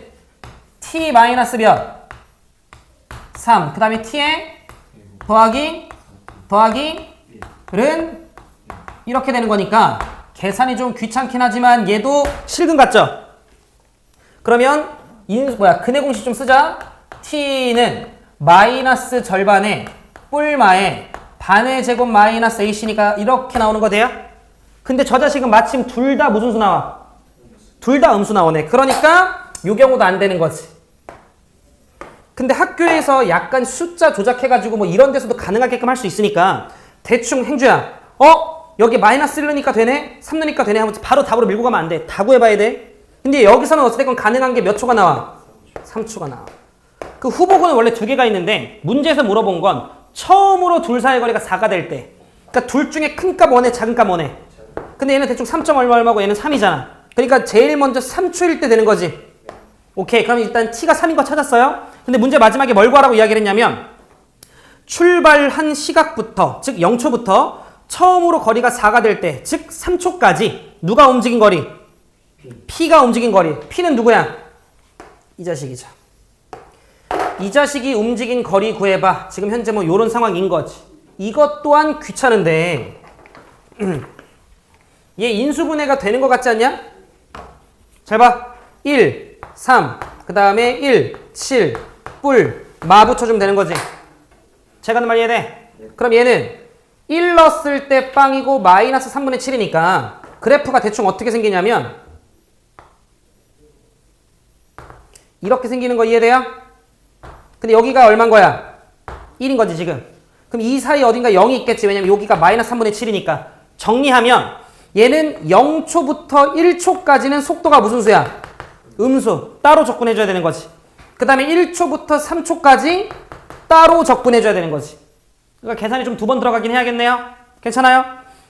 t 마이너스 몇? 3, 그 다음에 t에 더하기 은 이렇게 되는 거니까 계산이 좀 귀찮긴 하지만 얘도 실근 같죠? 그러면 근해 공식 좀 쓰자. t는 마이너스 절반에 뿔마에 반의 제곱 마이너스 ac니까 이렇게 나오는 거 돼요? 근데 저 자식은 마침 둘 다 무슨 수 나와? 둘 다 음수 나오네. 그러니까 요 경우도 안 되는 거지. 근데 학교에서 약간 숫자 조작해가지고 뭐 이런 데서도 가능하게끔 할 수 있으니까 대충 행주야. 여기 마이너스 1 넣으니까 되네? 3 넣으니까 되네? 하면 바로 답으로 밀고 가면 안 돼. 다 구해봐야 돼. 근데 여기서는 어찌됐건 가능한 게 몇 초가 나와? 3초가 나와. 그 후보군은 원래 두 개가 있는데 문제에서 물어본 건 처음으로 둘 사이의 거리가 4가 될 때. 그러니까 둘 중에 큰 값 원해, 작은 값 원해. 근데 얘는 대충 3. 얼마고 얘는 3이잖아. 그러니까 제일 먼저 3초일 때 되는 거지. 오케이. 그럼 일단 t가 3인 거 찾았어요? 근데 문제 마지막에 뭘 구하라고 이야기를 했냐면 출발한 시각부터, 즉 0초부터 처음으로 거리가 4가 될 때, 즉 3초까지 누가 움직인 거리? P가 움직인 거리. P는 누구야? 이 자식이죠. 이 자식이 움직인 거리 구해봐. 지금 현재 뭐 요런 상황인 거지. 이것 또한 귀찮은데 얘 인수분해가 되는 것 같지 않냐? 잘 봐. 1, 3, 그 다음에 1, 7, 뿔, 마 붙여주면 되는 거지. 제가 하는 말 이해돼? 그럼 얘는 1 넣었을 때 빵이고 마이너스 3분의 7이니까 그래프가 대충 어떻게 생기냐면 이렇게 생기는 거 이해돼요? 근데 여기가 얼마인 거야? 1인 거지 지금. 그럼 이 사이 어딘가 0이 있겠지. 왜냐면 여기가 마이너스 3분의 7이니까. 정리하면 얘는 0초부터 1초까지는 속도가 무슨 수야? 음수. 따로 적분해줘야 되는 거지. 그 다음에 1초부터 3초까지 따로 적분해줘야 되는 거지. 그러니까 계산이 좀 두 번 들어가긴 해야겠네요. 괜찮아요?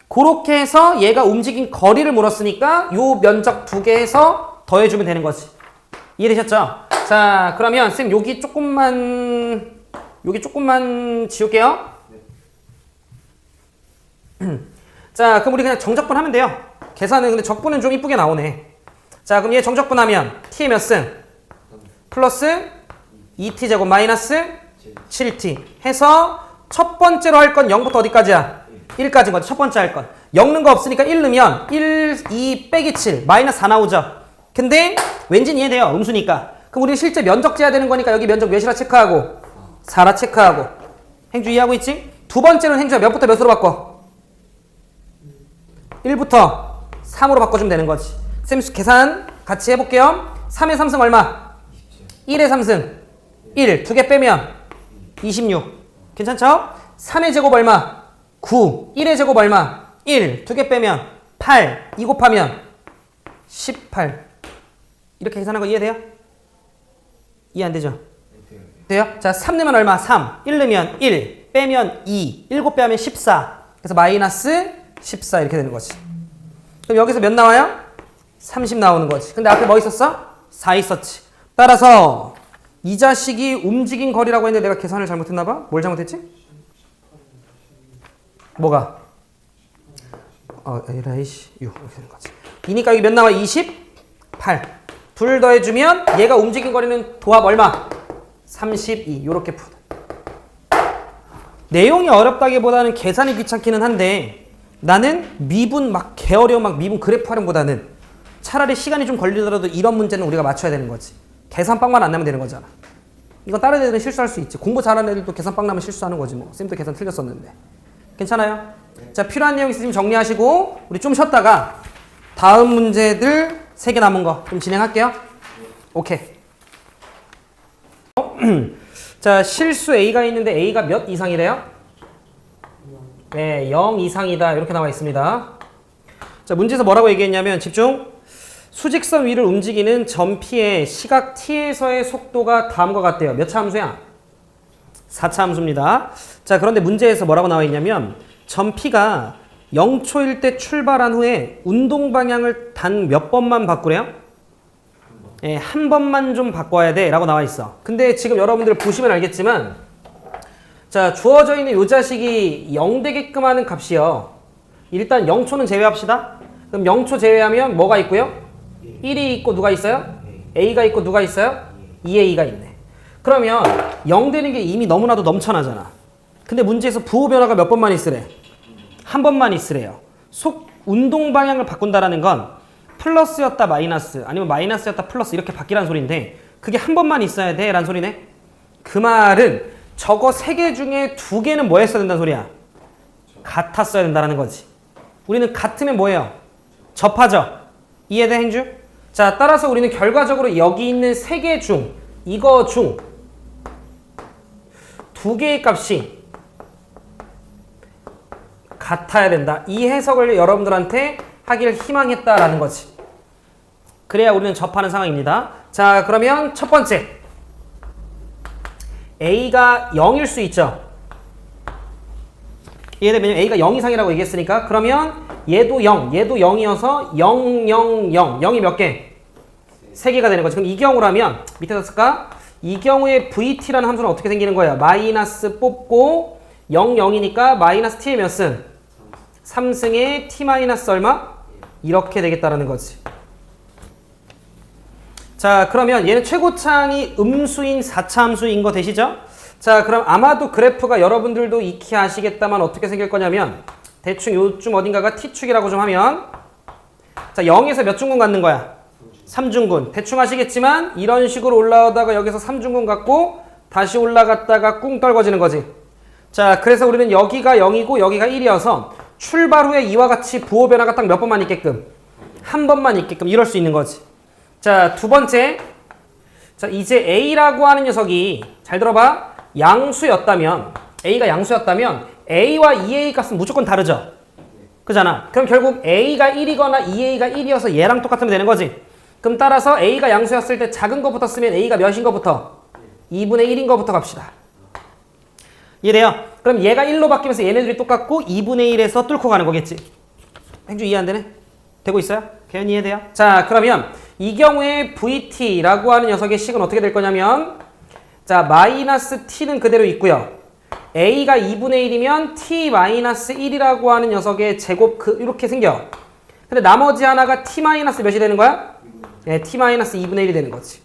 그렇게 해서 얘가 움직인 거리를 물었으니까 요 면적 두 개 해서 더해주면 되는 거지. 이해되셨죠? 자, 그러면 쌤 여기 조금만 지울게요. 자, 그럼 우리 그냥 정적분 하면 돼요. 계산은 근데 적분은 좀 이쁘게 나오네. 자, 그럼 얘 정적분 하면 t의 몇 승? 플러스 2t 제곱 마이너스 7t 해서 첫 번째로 할 건 0부터 어디까지야? 1까지인 거지. 첫 번째 할 건. 0 넣은 거 없으니까 1 넣으면 1, 2 빼기 7 마이너스 4 나오죠. 근데 왠지 이해돼요. 음수니까. 그럼 우리 실제 면적 재야 되는 거니까 여기 면적 몇이라 체크하고 4라 체크하고. 행주 이해하고 있지? 두 번째는 행주야 몇부터 몇으로 바꿔? 1부터 3으로 바꿔주면 되는 거지. 쌤 계산 같이 해볼게요. 3의 3승 얼마? 1의 3승 1. 두 개 빼면 26. 괜찮죠? 3의 제곱 얼마? 9. 1의 제곱 얼마? 1. 두 개 빼면 8. 2 곱하면 18. 이렇게 계산한 거 이해돼요? 이해 안 되죠? 돼요? 자, 3 넣으면 얼마? 3. 1 넣으면 1. 빼면 2. 7 빼면 14. 그래서 마이너스 14 이렇게 되는 거지. 그럼 여기서 몇 나와요? 30 나오는 거지. 근데 앞에 뭐 있었어? 4 있었지. 따라서 이 자식이 움직인 거리라고 했는데 내가 계산을 잘못했나 봐? 뭘 잘못했지? 뭐가? 에라이씨 6 이렇게 되는 거지. 이니까 여기 몇 나와? 28. 둘 더해주면 얘가 움직인 거리는 도합 얼마? 32. 요렇게 푸는. 내용이 어렵다기보다는 계산이 귀찮기는 한데 나는 미분 막 개어려운 막 미분 그래프 활용보다는 차라리 시간이 좀 걸리더라도 이런 문제는 우리가 맞춰야 되는 거지. 계산빵만 안 나면 되는 거잖아. 이건 다른 애들은 실수할 수 있지. 공부 잘하는 애들도 계산빵 나면 실수하는 거지 뭐. 쌤도 계산 틀렸었는데. 괜찮아요? 자, 필요한 내용 있으면 정리하시고 우리 좀 쉬었다가 다음 문제들 3개 남은 거 좀 진행할게요. 오케이. 자, 실수 A가 있는데 A가 몇 이상이래요? 네, 0 이상이다. 이렇게 나와 있습니다. 자, 문제에서 뭐라고 얘기했냐면 집중. 수직선 위를 움직이는 점 P의 시각 T에서의 속도가 다음과 같대요. 몇 차 함수야? 4차 함수입니다. 자, 그런데 문제에서 뭐라고 나와 있냐면 점 P가 0초일 때 출발한 후에 운동 방향을 단 몇 번만 바꾸래요? 예, 한 번만 좀 바꿔야 돼 라고 나와 있어. 근데 지금 여러분들 보시면 알겠지만 자, 주어져 있는 요 자식이 0 되게끔 하는 값이요. 일단 0초는 제외합시다. 그럼 0초 제외하면 뭐가 있고요? 1이 있고 누가 있어요? A가 있고 누가 있어요? 2A가 있네. 그러면 0 되는 게 이미 너무나도 넘쳐나잖아. 근데 문제에서 부호 변화가 몇 번만 있으래? 한 번만 있으래요. 운동 방향을 바꾼다라는 건 플러스였다 마이너스 아니면 마이너스였다 플러스 이렇게 바뀌라는 소리인데 그게 한 번만 있어야 돼 라는 소리네. 그 말은 저거 3개 중에 2개는 뭐 했어야 된다는 소리야? 같았어야 된다는 거지. 우리는 같으면 뭐예요? 접하죠. 이해돼 행주? 자, 따라서 우리는 결과적으로 여기 있는 3개 중 이거 중 2개의 값이 같아야 된다. 이 해석을 여러분들한테 하길 희망했다라는 거지. 그래야 우리는 접하는 상황입니다. 자, 그러면 첫 번째 A가 0일 수 있죠. 이해되면 A가 0 이상이라고 얘기했으니까 그러면 얘도 0, 얘도 0이어서 0, 0, 0 0이 몇 개? 3개가 되는 거지. 그럼 이 경우라면 밑에다 쓸까? 이 경우에 VT라는 함수는 어떻게 생기는 거야? 마이너스 뽑고 0, 0이니까 마이너스 T의 몇 승? 3승에 T 마이너스 얼마? 이렇게 되겠다라는 거지. 자, 그러면 얘는 최고차항이 음수인 4차 함수인 거 되시죠? 자, 그럼 아마도 그래프가 여러분들도 익히 아시겠다만 어떻게 생길 거냐면 대충 요쯤 어딘가가 T축이라고 좀 하면 자, 0에서 몇 중근 갖는 거야? 3중근. 대충 아시겠지만 이런 식으로 올라오다가 여기서 3중근 갖고 다시 올라갔다가 꿍 떨궈지는 거지. 자, 그래서 우리는 여기가 0이고 여기가 1이어서 출발 후에 이와 같이 부호 변화가 딱 몇 번만 있게끔? 한 번만 있게끔 이럴 수 있는 거지. 자, 두 번째. 자, 이제 A라고 하는 녀석이 잘 들어봐. 양수였다면 A가 양수였다면 A와 2A 값은 무조건 다르죠. 그잖아. 그럼 결국 A가 1이거나 2A가 1이어서 얘랑 똑같으면 되는 거지. 그럼 따라서 A가 양수였을 때 작은 거부터 쓰면 A가 몇인 거부터? 2분의 1인 거부터 갑시다. 이해돼요? 그럼 얘가 1로 바뀌면서 얘네들이 똑같고 2분의 1에서 뚫고 가는 거겠지. 행주 이해 안 되네? 되고 있어요? 개연 이해돼요? 자, 그러면 이 경우에 VT라고 하는 녀석의 식은 어떻게 될 거냐면 자, 마이너스 T는 그대로 있고요. A가 2분의 1이면 T-1이라고 하는 녀석의 제곱 이렇게 생겨. 근데 나머지 하나가 T-몇이 되는 거야? 네, T-2분의 1이 되는 거지.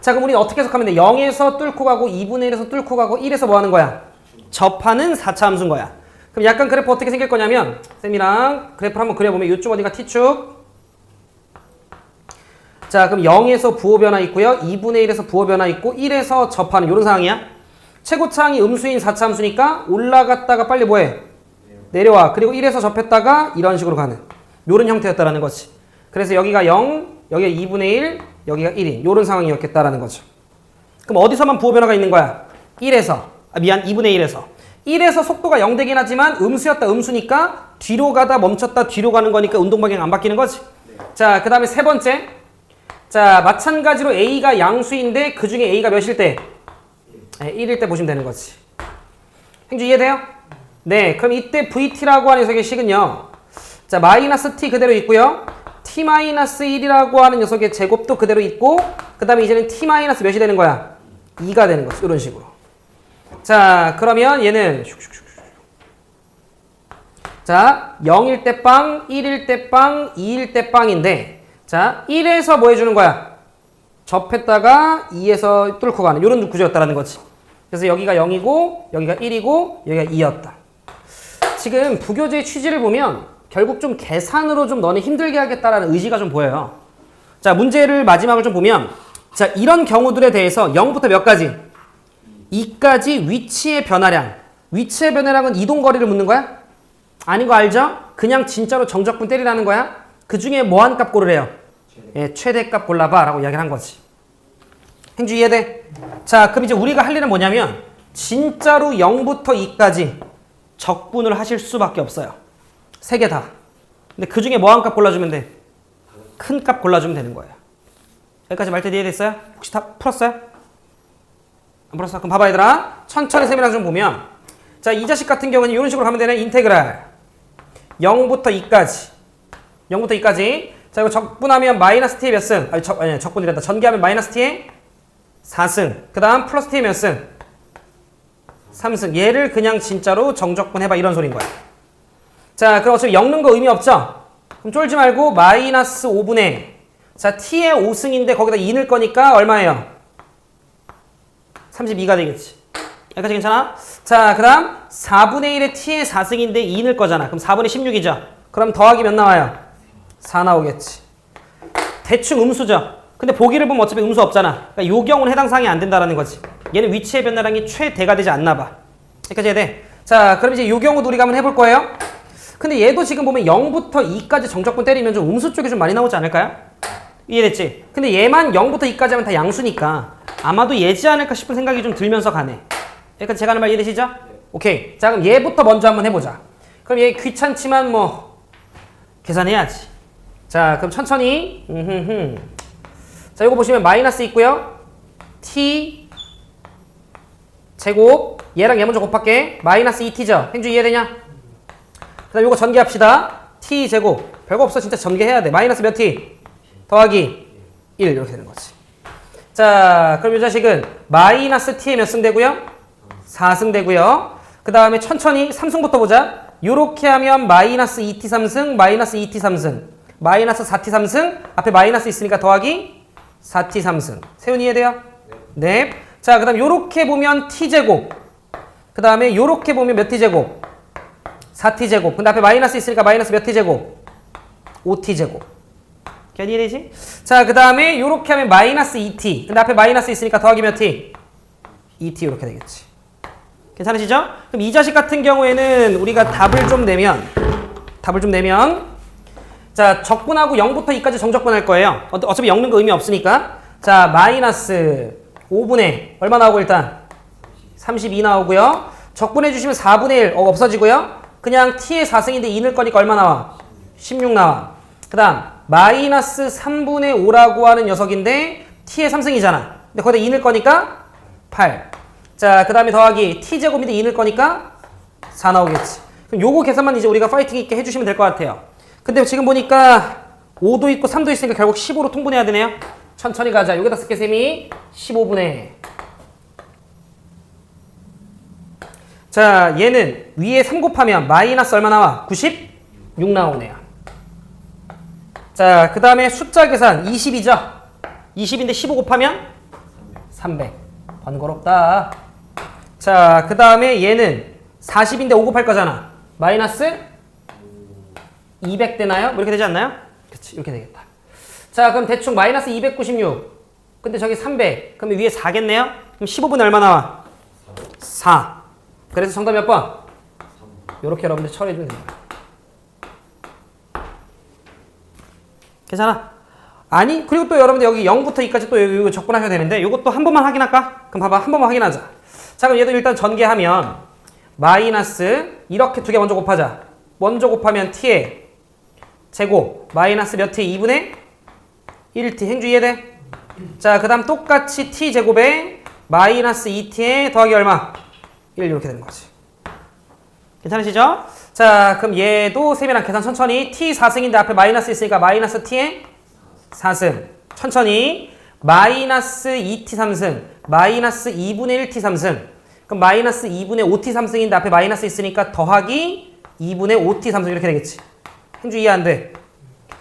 자, 그럼 우리는 어떻게 해석하면 돼? 0에서 뚫고 가고 2분의 1에서 뚫고 가고 1에서 뭐 하는 거야? 접하는 4차 함수인 거야. 그럼 약간 그래프 어떻게 생길 거냐면 쌤이랑 그래프를 한번 그려보면 이쪽 어디가 T축. 자, 그럼 0에서 부호 변화 있고요. 2분의 1에서 부호 변화 있고 1에서 접하는 이런 상황이야. 최고차항이 음수인 4차 함수니까 올라갔다가 빨리 뭐해? 내려와. 그리고 1에서 접했다가 이런 식으로 가는 요런 형태였다라는 거지. 그래서 여기가 0, 여기가 2분의 1, 여기가 1인 요런 상황이었겠다라는 거죠. 그럼 어디서만 부호 변화가 있는 거야? 1에서 2분의 1에서 1에서 속도가 0 되긴 하지만 음수였다 음수니까 뒤로 가다 멈췄다 뒤로 가는 거니까 운동 방향 안 바뀌는 거지. 자, 그 다음에 세 번째. 자, 마찬가지로 A가 양수인데 그 중에 A가 몇일 때? 네, 1일 때 보시면 되는 거지. 행주 이해돼요? 네, 그럼 이때 VT라고 하는 녀석의 식은요. 자, 마이너스 T 그대로 있고요. T-1이라고 하는 녀석의 제곱도 그대로 있고 그 다음에 이제는 T-몇이 되는 거야? 2가 되는 거지. 이런 식으로. 자, 그러면 얘는 자, 0일 때 빵, 1일 때 빵, 2일 때 빵인데 자, 1에서 뭐 해주는 거야? 접했다가 2에서 뚫고 가는 이런 구조였다라는 거지. 그래서 여기가 0이고 여기가 1이고 여기가 2였다. 지금 부교재의 취지를 보면 결국 좀 계산으로 좀 너네 힘들게 하겠다라는 의지가 좀 보여요. 자, 문제를 마지막으로 좀 보면 자, 이런 경우들에 대해서 0부터 몇 가지? 2까지 위치의 변화량. 위치의 변화량은 이동거리를 묻는 거야? 아닌 거 알죠? 그냥 진짜로 정적분 때리라는 거야? 그 중에 뭐 한 값 고르래요? 예, 최대값 골라봐 라고 이야기를 한 거지. 행주 이해돼? 자, 그럼 이제 우리가 할 일은 뭐냐면 진짜로 0부터 2까지 적분을 하실 수밖에 없어요. 세 개 다. 근데 그 중에 뭐 한 값 골라주면 돼? 큰 값 골라주면 되는 거예요. 여기까지 말뜻 이해됐어요? 혹시 다 풀었어요? 안 풀었어? 그럼 봐봐 얘들아. 천천히 셈이랑 좀 보면 자, 이 자식 같은 경우는 이런 식으로 하면 되네. 인테그랄 0부터 2까지 0부터 2까지 자, 이거 적분하면 마이너스 t의 몇 승? 아니, 적분이란다. 전개하면 마이너스 t의 4승. 그 다음 플러스 t의 몇 승? 3승. 얘를 그냥 진짜로 정적분 해봐. 이런 소린 거야. 자, 그럼 어차피 엮는 거 의미 없죠? 그럼 쫄지 말고 마이너스 5분의 자, t의 5승인데 거기다 2 넣을 거니까 얼마예요? 32가 되겠지. 여기까지 괜찮아? 자, 그 다음 4분의 1의 t의 4승인데 2 넣을 거잖아. 그럼 4분의 16이죠? 그럼 더하기 몇 나와요? 4 나오겠지. 대충 음수죠. 근데 보기를 보면 어차피 음수 없잖아. 그러니까 요 경우는 해당 사항이 안 된다라는 거지. 얘는 위치의 변화량이 최대가 되지 않나 봐. 여기까지 해야 돼. 자, 그럼 이제 요 경우도 우리가 한번 해볼 거예요. 근데 얘도 지금 보면 0부터 2까지 정적분 때리면 좀 음수 쪽이 좀 많이 나오지 않을까요? 이해됐지? 근데 얘만 0부터 2까지 하면 다 양수니까 아마도 얘지 않을까 싶은 생각이 좀 들면서 가네. 여기까지 제가 하는 말 이해되시죠? 네. 오케이. 자, 그럼 얘부터 먼저 한번 해보자. 그럼 얘 귀찮지만 뭐 계산해야지. 자, 그럼 천천히. 자, 이거 보시면 마이너스 있고요. t 제곱 얘랑 얘 먼저 곱할게. 마이너스 2t죠. 행주 이해되냐? 그 다음 이거 전개합시다. t 제곱 별거 없어. 진짜 전개해야 돼. 마이너스 몇 t? 더하기 1 이렇게 되는 거지. 자, 그럼 이 자식은 마이너스 t에 몇 승 되고요? 4승 되고요. 그 다음에 천천히 3승부터 보자. 요렇게 하면 마이너스 2t 3승 마이너스 2t 3승 마이너스 4t 3승 앞에 마이너스 있으니까 더하기 4t 3승. 세훈이 이해돼요? 네. 자, 그 다음 요렇게 보면 t제곱 그 다음에 요렇게 보면 몇 t제곱? 4t제곱. 근데 앞에 마이너스 있으니까 마이너스 몇 t제곱? 5t제곱. 이해되지? 자, 그 다음에 요렇게 하면 마이너스 2t 근데 앞에 마이너스 있으니까 더하기 몇 t? 2t 이렇게 되겠지. 괜찮으시죠? 그럼 이 자식 같은 경우에는 우리가 답을 좀 내면 자, 적분하고 0부터 2까지 정적분 할 거예요. 어차피 엮는 거 의미 없으니까. 자, 마이너스 5분의 얼마 나오고 일단 32 나오고요. 적분해 주시면 4분의 1 없어지고요. 그냥 t의 4승인데 2 넣을 거니까 얼마 나와? 16 나와. 그 다음 마이너스 3분의 5라고 하는 녀석인데 t의 3승이잖아. 근데 거기다 2 넣을 거니까 8. 자, 그 다음에 더하기 t제곱인데 2 넣을 거니까 4 나오겠지. 그럼 요거 계산만 이제 우리가 파이팅 있게 해주시면 될 것 같아요. 근데 지금 보니까 5도 있고 3도 있으니까 결국 15로 통분해야 되네요. 천천히 가자. 여기다 쓸게 셈이 15분의. 자, 얘는 위에 3 곱하면 마이너스 얼마 나와? 96 나오네요. 자, 그 다음에 숫자 계산 20이죠? 20인데 15 곱하면 300. 번거롭다. 자, 그 다음에 얘는 40인데 5 곱할 거잖아. 마이너스 200 되나요? 뭐 이렇게 되지 않나요? 그렇지, 이렇게 되겠다. 자, 그럼 대충 마이너스 296. 근데 저기 300. 그러면 위에 4겠네요? 그럼 15분에 얼마 나와? 4. 그래서 정답 몇 번? 요렇게 여러분들 처리해주면 됩니다. 괜찮아? 아니, 그리고 또 여러분들 여기 0부터 2까지 또 이거 적분하셔야 되는데 요것도 한 번만 확인할까? 그럼 봐봐, 한 번만 확인하자. 자, 그럼 얘도 일단 전개하면 마이너스 이렇게 두 개 먼저 곱하자. 먼저 곱하면 t의 제곱 마이너스 몇 t? 2분의 1t. 행주 이해돼? 자, 그 다음 똑같이 t 제곱에 마이너스 2t에 더하기 얼마? 1 이렇게 되는 거지. 괜찮으시죠? 자, 그럼 얘도 셈이랑 계산 천천히. t 4승인데 앞에 마이너스 있으니까 마이너스 t에 4승. 천천히. 마이너스 2t 3승. 마이너스 2분의 1t 3승. 그럼 마이너스 2분의 5t 3승인데 앞에 마이너스 있으니까 더하기 2분의 5t 3승 이렇게 되겠지. 행주 이해 안 돼?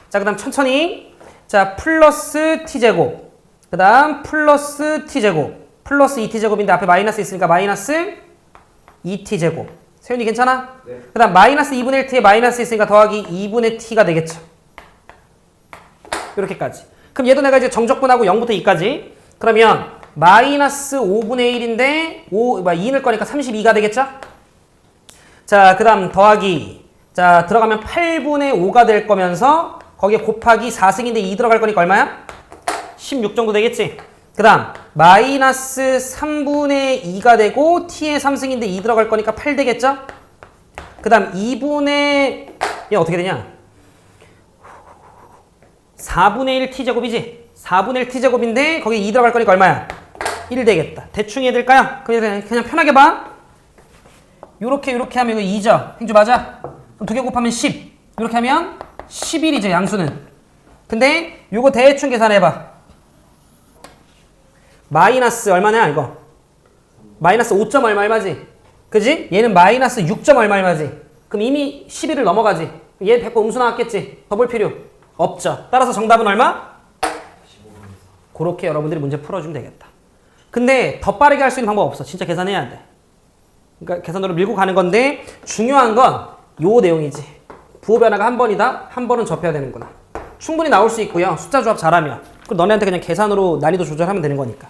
자, 그 다음 천천히. 자, 플러스 t제곱. 그 다음 플러스 t제곱. 플러스 2t제곱인데 앞에 마이너스 있으니까 마이너스 2t제곱. 세윤이 괜찮아? 네. 그 다음 마이너스 2분의 1t에 마이너스 있으니까 더하기 2분의 t가 되겠죠. 이렇게까지. 그럼 얘도 내가 이제 정적분하고 0부터 2까지. 그러면 마이너스 5분의 1인데 2 넣을 거니까 32가 되겠죠? 자, 그 다음 더하기. 자, 들어가면 8분의 5가 될 거면서 거기에 곱하기 4승인데 2 들어갈 거니까 얼마야? 16 정도 되겠지? 그 다음 마이너스 3분의 2가 되고 t의 3승인데 2 들어갈 거니까 8 되겠죠? 그 다음 2분의 얘 어떻게 되냐? 4분의 1 t제곱이지? 4분의 1 t제곱인데 거기에 2 들어갈 거니까 얼마야? 1 되겠다. 대충 해야 될까요? 그냥 편하게 봐. 요렇게 하면 이거 2죠? 행주 맞아? 그럼 2개 곱하면 10. 이렇게 하면 11이죠, 양수는. 근데 요거 대충 계산해봐. 마이너스 얼마냐 이거? 마이너스 5점 얼마지? 그지? 얘는 마이너스 6점 얼마지? 그럼 이미 11을 넘어가지. 얘 100% 음수 나왔겠지? 더 볼 필요 없죠. 따라서 정답은 얼마? 15분의 4. 그렇게 여러분들이 문제 풀어주면 되겠다. 근데 더 빠르게 할 수 있는 방법 없어. 진짜 계산해야 돼. 그러니까 계산으로 밀고 가는 건데 중요한 건 요 내용이지. 부호 변화가 한 번이다. 한 번은 접해야 되는구나. 충분히 나올 수 있고요. 숫자 조합 잘하면. 그럼 너네한테 그냥 계산으로 난이도 조절하면 되는 거니까.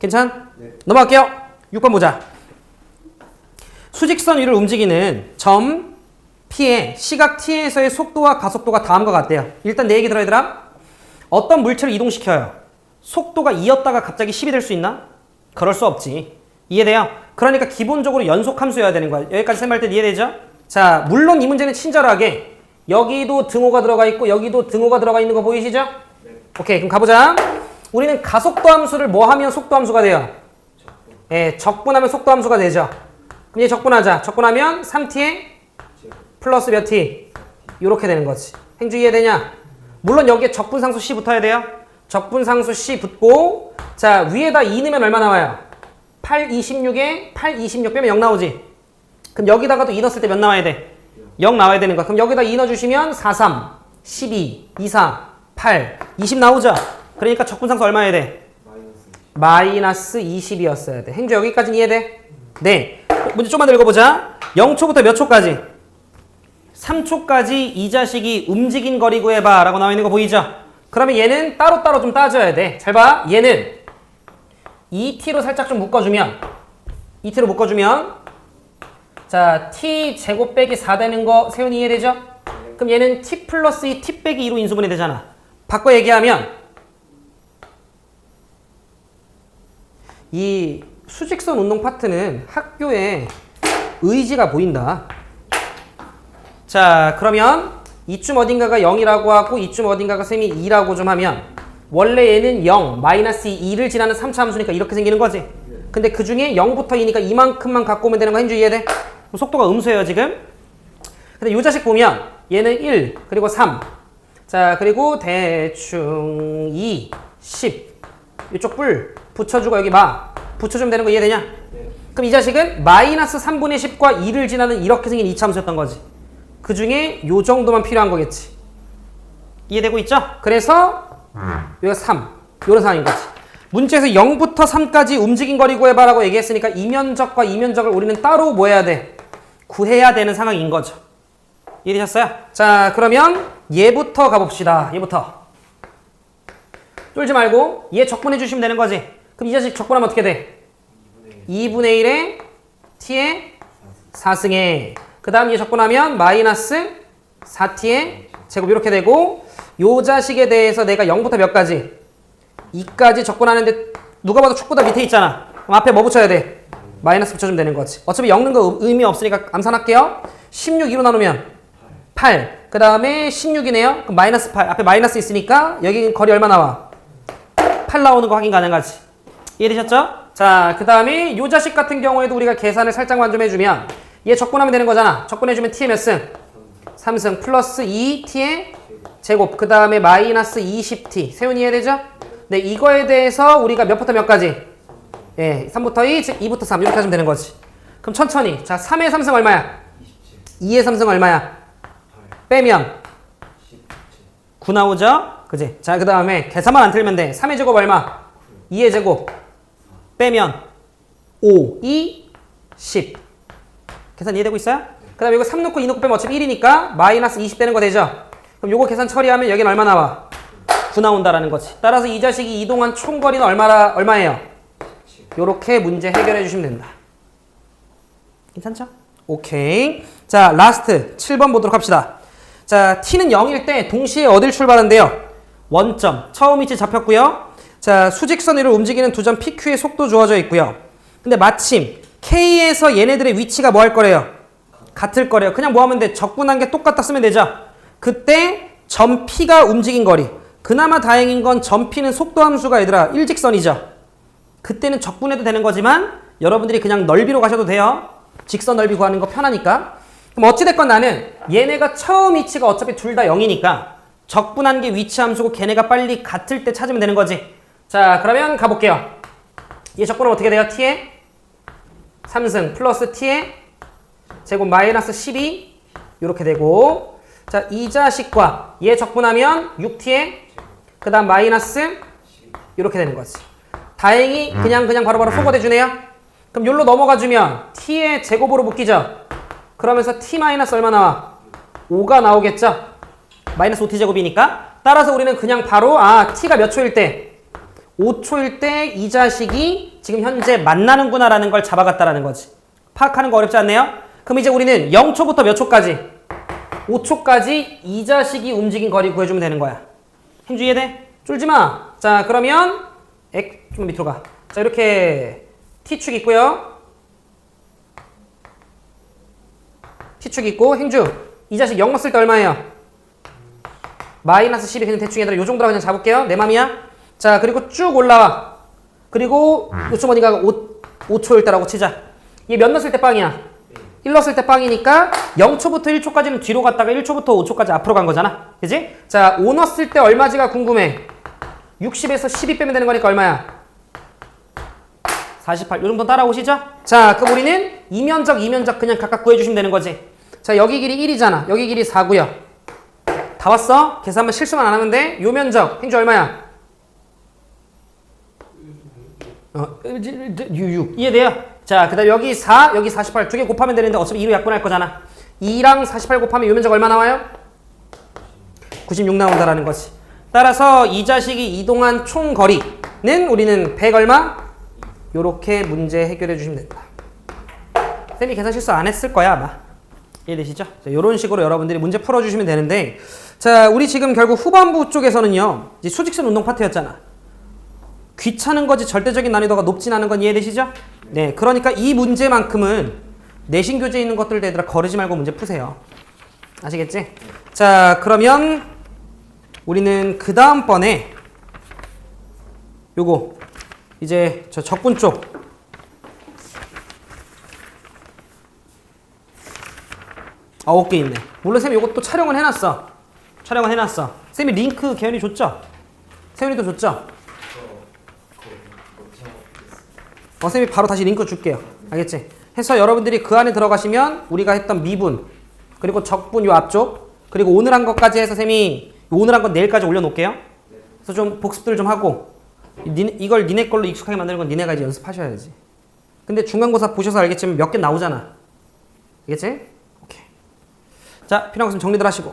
괜찮? 네. 넘어갈게요. 6번 보자. 수직선 위를 움직이는 점 P의 시각 T에서의 속도와 가속도가 다음과 같대요. 일단 내 얘기 들어 얘들아. 어떤 물체를 이동시켜요. 속도가 2였다가 갑자기 10이 될 수 있나? 그럴 수 없지. 이해돼요? 그러니까 기본적으로 연속 함수여야 되는 거야. 여기까지 셈할 때 이해되죠? 자, 물론 이 문제는 친절하게 여기도 등호가 들어가 있고 여기도 등호가 들어가 있는 거 보이시죠? 네. 오케이, 그럼 가보자. 우리는 가속도 함수를 뭐 하면 속도 함수가 돼요? 예, 적분하면 속도 함수가 되죠. 그럼 얘 적분하자. 적분하면 3t에 플러스 몇 t? 이렇게 되는 거지. 행주 이해되냐? 물론 여기에 적분상수 c 붙어야 돼요. 적분상수 c 붙고 자, 위에다 2 넣으면 얼마 나와요? 8, 26에 8, 26 빼면 0 나오지. 그럼 여기다가도 2 넣었을 때 몇 나와야 돼? 0 나와야 되는 거야. 그럼 여기다 2 넣어주시면 4, 3, 12, 2, 4, 8, 20 나오죠? 그러니까 적분상수 얼마 해야 돼? 마이너스 20이었어야 돼. 행주 여기까지는 이해돼? 네. 문제 좀만 더 읽어보자. 0초부터 몇 초까지? 3초까지 이 자식이 움직인 거리 구해봐 라고 나와 있는 거 보이죠? 그러면 얘는 따로따로 좀 따져야 돼. 잘 봐. 얘는 2t로 살짝 좀 묶어주면 자, t 제곱 빼기 4 되는 거 세훈이 이해되죠? 그럼 얘는 t 플러스 2 t 빼기 2로 인수분해 되잖아. 바꿔 얘기하면 이 수직선 운동 파트는 학교에 의지가 보인다. 자, 그러면 이쯤 어딘가가 0이라고 하고 이쯤 어딘가가 셈이 2라고 좀 하면 원래 얘는 0, 마이너스 2를 지나는 3차 함수니까 이렇게 생기는 거지. 근데 그 중에 0부터 2니까 이만큼만 갖고 오면 되는 거 행주 이해돼? 그럼 속도가 음수예요, 지금. 근데 이 자식 보면 얘는 1, 그리고 3. 자, 그리고 대충 2, 10. 이쪽 뿔 붙여주고 여기 마. 붙여주면 되는 거 이해되냐? 네. 그럼 이 자식은 마이너스 3분의 10과 2를 지나는 이렇게 생긴 이차함수였던 거지. 그 중에 요 정도만 필요한 거겠지. 이해되고 있죠? 그래서 여기가 3. 요런 상황인 거지. 문제에서 0부터 3까지 움직인 거리 구해봐라고 얘기했으니까 이면적과 이면적을 우리는 따로 뭐 해야 돼? 구해야 되는 상황인 거죠. 이해되셨어요? 자, 그러면 얘부터 가봅시다. 얘부터. 쫄지 말고 얘 적분해 주시면 되는 거지. 그럼 이 자식 적분하면 어떻게 돼? 2분의 1에 t의 4승에 그 다음 얘 적분하면 마이너스 4t의 제곱 이렇게 되고 요 자식에 대해서 내가 0부터 몇 가지? 2까지 적분하는데 누가 봐도 축보다 밑에 있잖아. 그럼 앞에 뭐 붙여야 돼? 마이너스 붙여주면 되는 거지. 어차피 엮는 거 의미 없으니까 암산할게요. 16 2로 나누면 8. 그 다음에 16이네요. 그럼 마이너스 8. 앞에 마이너스 있으니까 여기 거리 얼마 나와? 8 나오는 거 확인 가능하지. 이해되셨죠? 자, 그 다음에 요 자식 같은 경우에도 우리가 계산을 살짝만 좀 해주면 얘 적분하면 되는 거잖아. 적분해주면 t의 몇 승? 3승 플러스 2t의 제곱 그 다음에 마이너스 20t. 세훈이 이해되죠? 네, 이거에 대해서 우리가 몇부터 몇까지? 예, 3부터 2, 즉 2부터 3 이렇게 하시면 되는 거지. 그럼 천천히. 자, 3의 3승 얼마야? 2의 3승 얼마야? 빼면 9 나오죠? 그지? 자, 그 다음에 계산만 안 틀면 돼. 3의 제곱 얼마? 2의 제곱 빼면 5, 2, 10. 계산 이해되고 있어요? 그 다음에 이거 3 넣고 2 넣고 빼면 어차피 1이니까 마이너스 20 되는 거 되죠? 그럼 요거 계산 처리하면 여긴 얼마 나와? 9 나온다라는 거지. 따라서 이 자식이 이동한 총거리는 얼마예요? 요렇게 문제 해결해 주시면 된다. 괜찮죠? 오케이. 자, 라스트 7번 보도록 합시다. 자, t는 0일 때 동시에 어딜 출발한대요? 원점. 처음 위치 잡혔고요. 자, 수직선 위를 움직이는 두 점 PQ의 속도 주어져 있고요. 근데 마침 K에서 얘네들의 위치가 뭐 할 거래요? 같을 거래요. 그냥 뭐 하면 돼? 적분한 게 똑같다 쓰면 되죠? 그때 점 P가 움직인 거리. 그나마 다행인 건 점 P는 속도 함수가 얘들아 일직선이죠. 그때는 적분해도 되는 거지만 여러분들이 그냥 넓이로 가셔도 돼요. 직선 넓이 구하는 거 편하니까. 그럼 어찌됐건 나는 얘네가 처음 위치가 어차피 둘 다 0이니까 적분한 게 위치 함수고 걔네가 빨리 같을 때 찾으면 되는 거지. 자, 그러면 가볼게요. 얘 적분하면 어떻게 돼요? t의 3승 플러스 t의 제곱 마이너스 12 이렇게 되고 자, 이 자식과 얘 적분하면 6t의 그 다음 마이너스 이렇게 되는 거지. 다행히 그냥 바로바로 소거돼 주네요. 그럼 여기로 넘어가 주면 t의 제곱으로 묶이죠. 그러면서 t 마이너스 얼마 나와? 5가 나오겠죠. 마이너스 5t 제곱이니까. 따라서 우리는 그냥 바로 t가 몇 초일 때? 5초일 때 이 자식이 지금 현재 만나는구나 라는 걸 잡아갔다라는 거지. 파악하는 거 어렵지 않네요? 그럼 이제 우리는 0초부터 몇 초까지? 5초까지 이 자식이 움직인 거리 구해주면 되는 거야. 행주 이해돼? 쫄지 마. 자, 그러면 좀 밑으로 가. 자, 이렇게 t축 있고요. t축 있고 행주 이 자식 0 넣었을 때 얼마예요? 마이너스 12 그냥 대충 얘들아 요 정도로 그냥 잡을게요. 내 맘이야. 자, 그리고 쭉 올라와. 그리고 요점 어디가 5초일 때라고 치자. 얘 몇 넣었을 때 빵이야? 1 넣었을 때 빵이니까 0초부터 1초까지는 뒤로 갔다가 1초부터 5초까지 앞으로 간 거잖아. 그지? 자, 5 넣었을 때 얼마지가 궁금해. 60에서 12 빼면 되는 거니까 얼마야? 48. 요 정도 따라오시죠? 자, 그럼 우리는 이면적 그냥 각각 구해주시면 되는 거지. 자, 여기 길이 1이잖아. 여기 길이 4고요. 다 왔어? 계산만 실수만 안 하면 돼. 요 면적 행주 얼마야? 6. 이해돼요? 자, 그 다음 여기 4, 여기 48 두 개 곱하면 되는데 어차피 2로 약분할 거잖아. 2랑 48 곱하면 요 면적 얼마 나와요? 96 나온다라는 거지. 따라서 이 자식이 이동한 총 거리는 우리는 100 얼마? 요렇게 문제 해결해 주시면 된다. 쌤이 계산 실수 안 했을 거야 아마. 이해되시죠? 자, 요런 식으로 여러분들이 문제 풀어주시면 되는데 자, 우리 지금 결국 후반부 쪽에서는요 이제 수직선 운동 파트였잖아. 귀찮은 거지 절대적인 난이도가 높진 않은 건 이해되시죠? 네, 그러니까 이 문제만큼은 내신 교재에 있는 것들 얘들아 거르지 말고 문제 푸세요. 아시겠지? 자, 그러면 우리는 그 다음번에 요거 이제 저 적분 쪽 9개 있네. 물론 쌤이 이것도 촬영은 해놨어. 촬영은 해놨어. 쌤이 링크 개연이 줬죠? 세윤이도 줬죠? 쌤이 바로 다시 링크 줄게요. 알겠지? 해서 여러분들이 그 안에 들어가시면 우리가 했던 미분, 그리고 적분 요 앞쪽, 그리고 오늘 한 것까지 해서 쌤이 오늘 한 건 내일까지 올려놓을게요. 그래서 좀 복습들 좀 하고, 이걸 니네 걸로 익숙하게 만드는 건 니네가 이제 연습하셔야지. 근데 중간고사 보셔서 알겠지만 몇 개 나오잖아. 알겠지? 오케이. 자, 필요한 것은 정리들 하시고.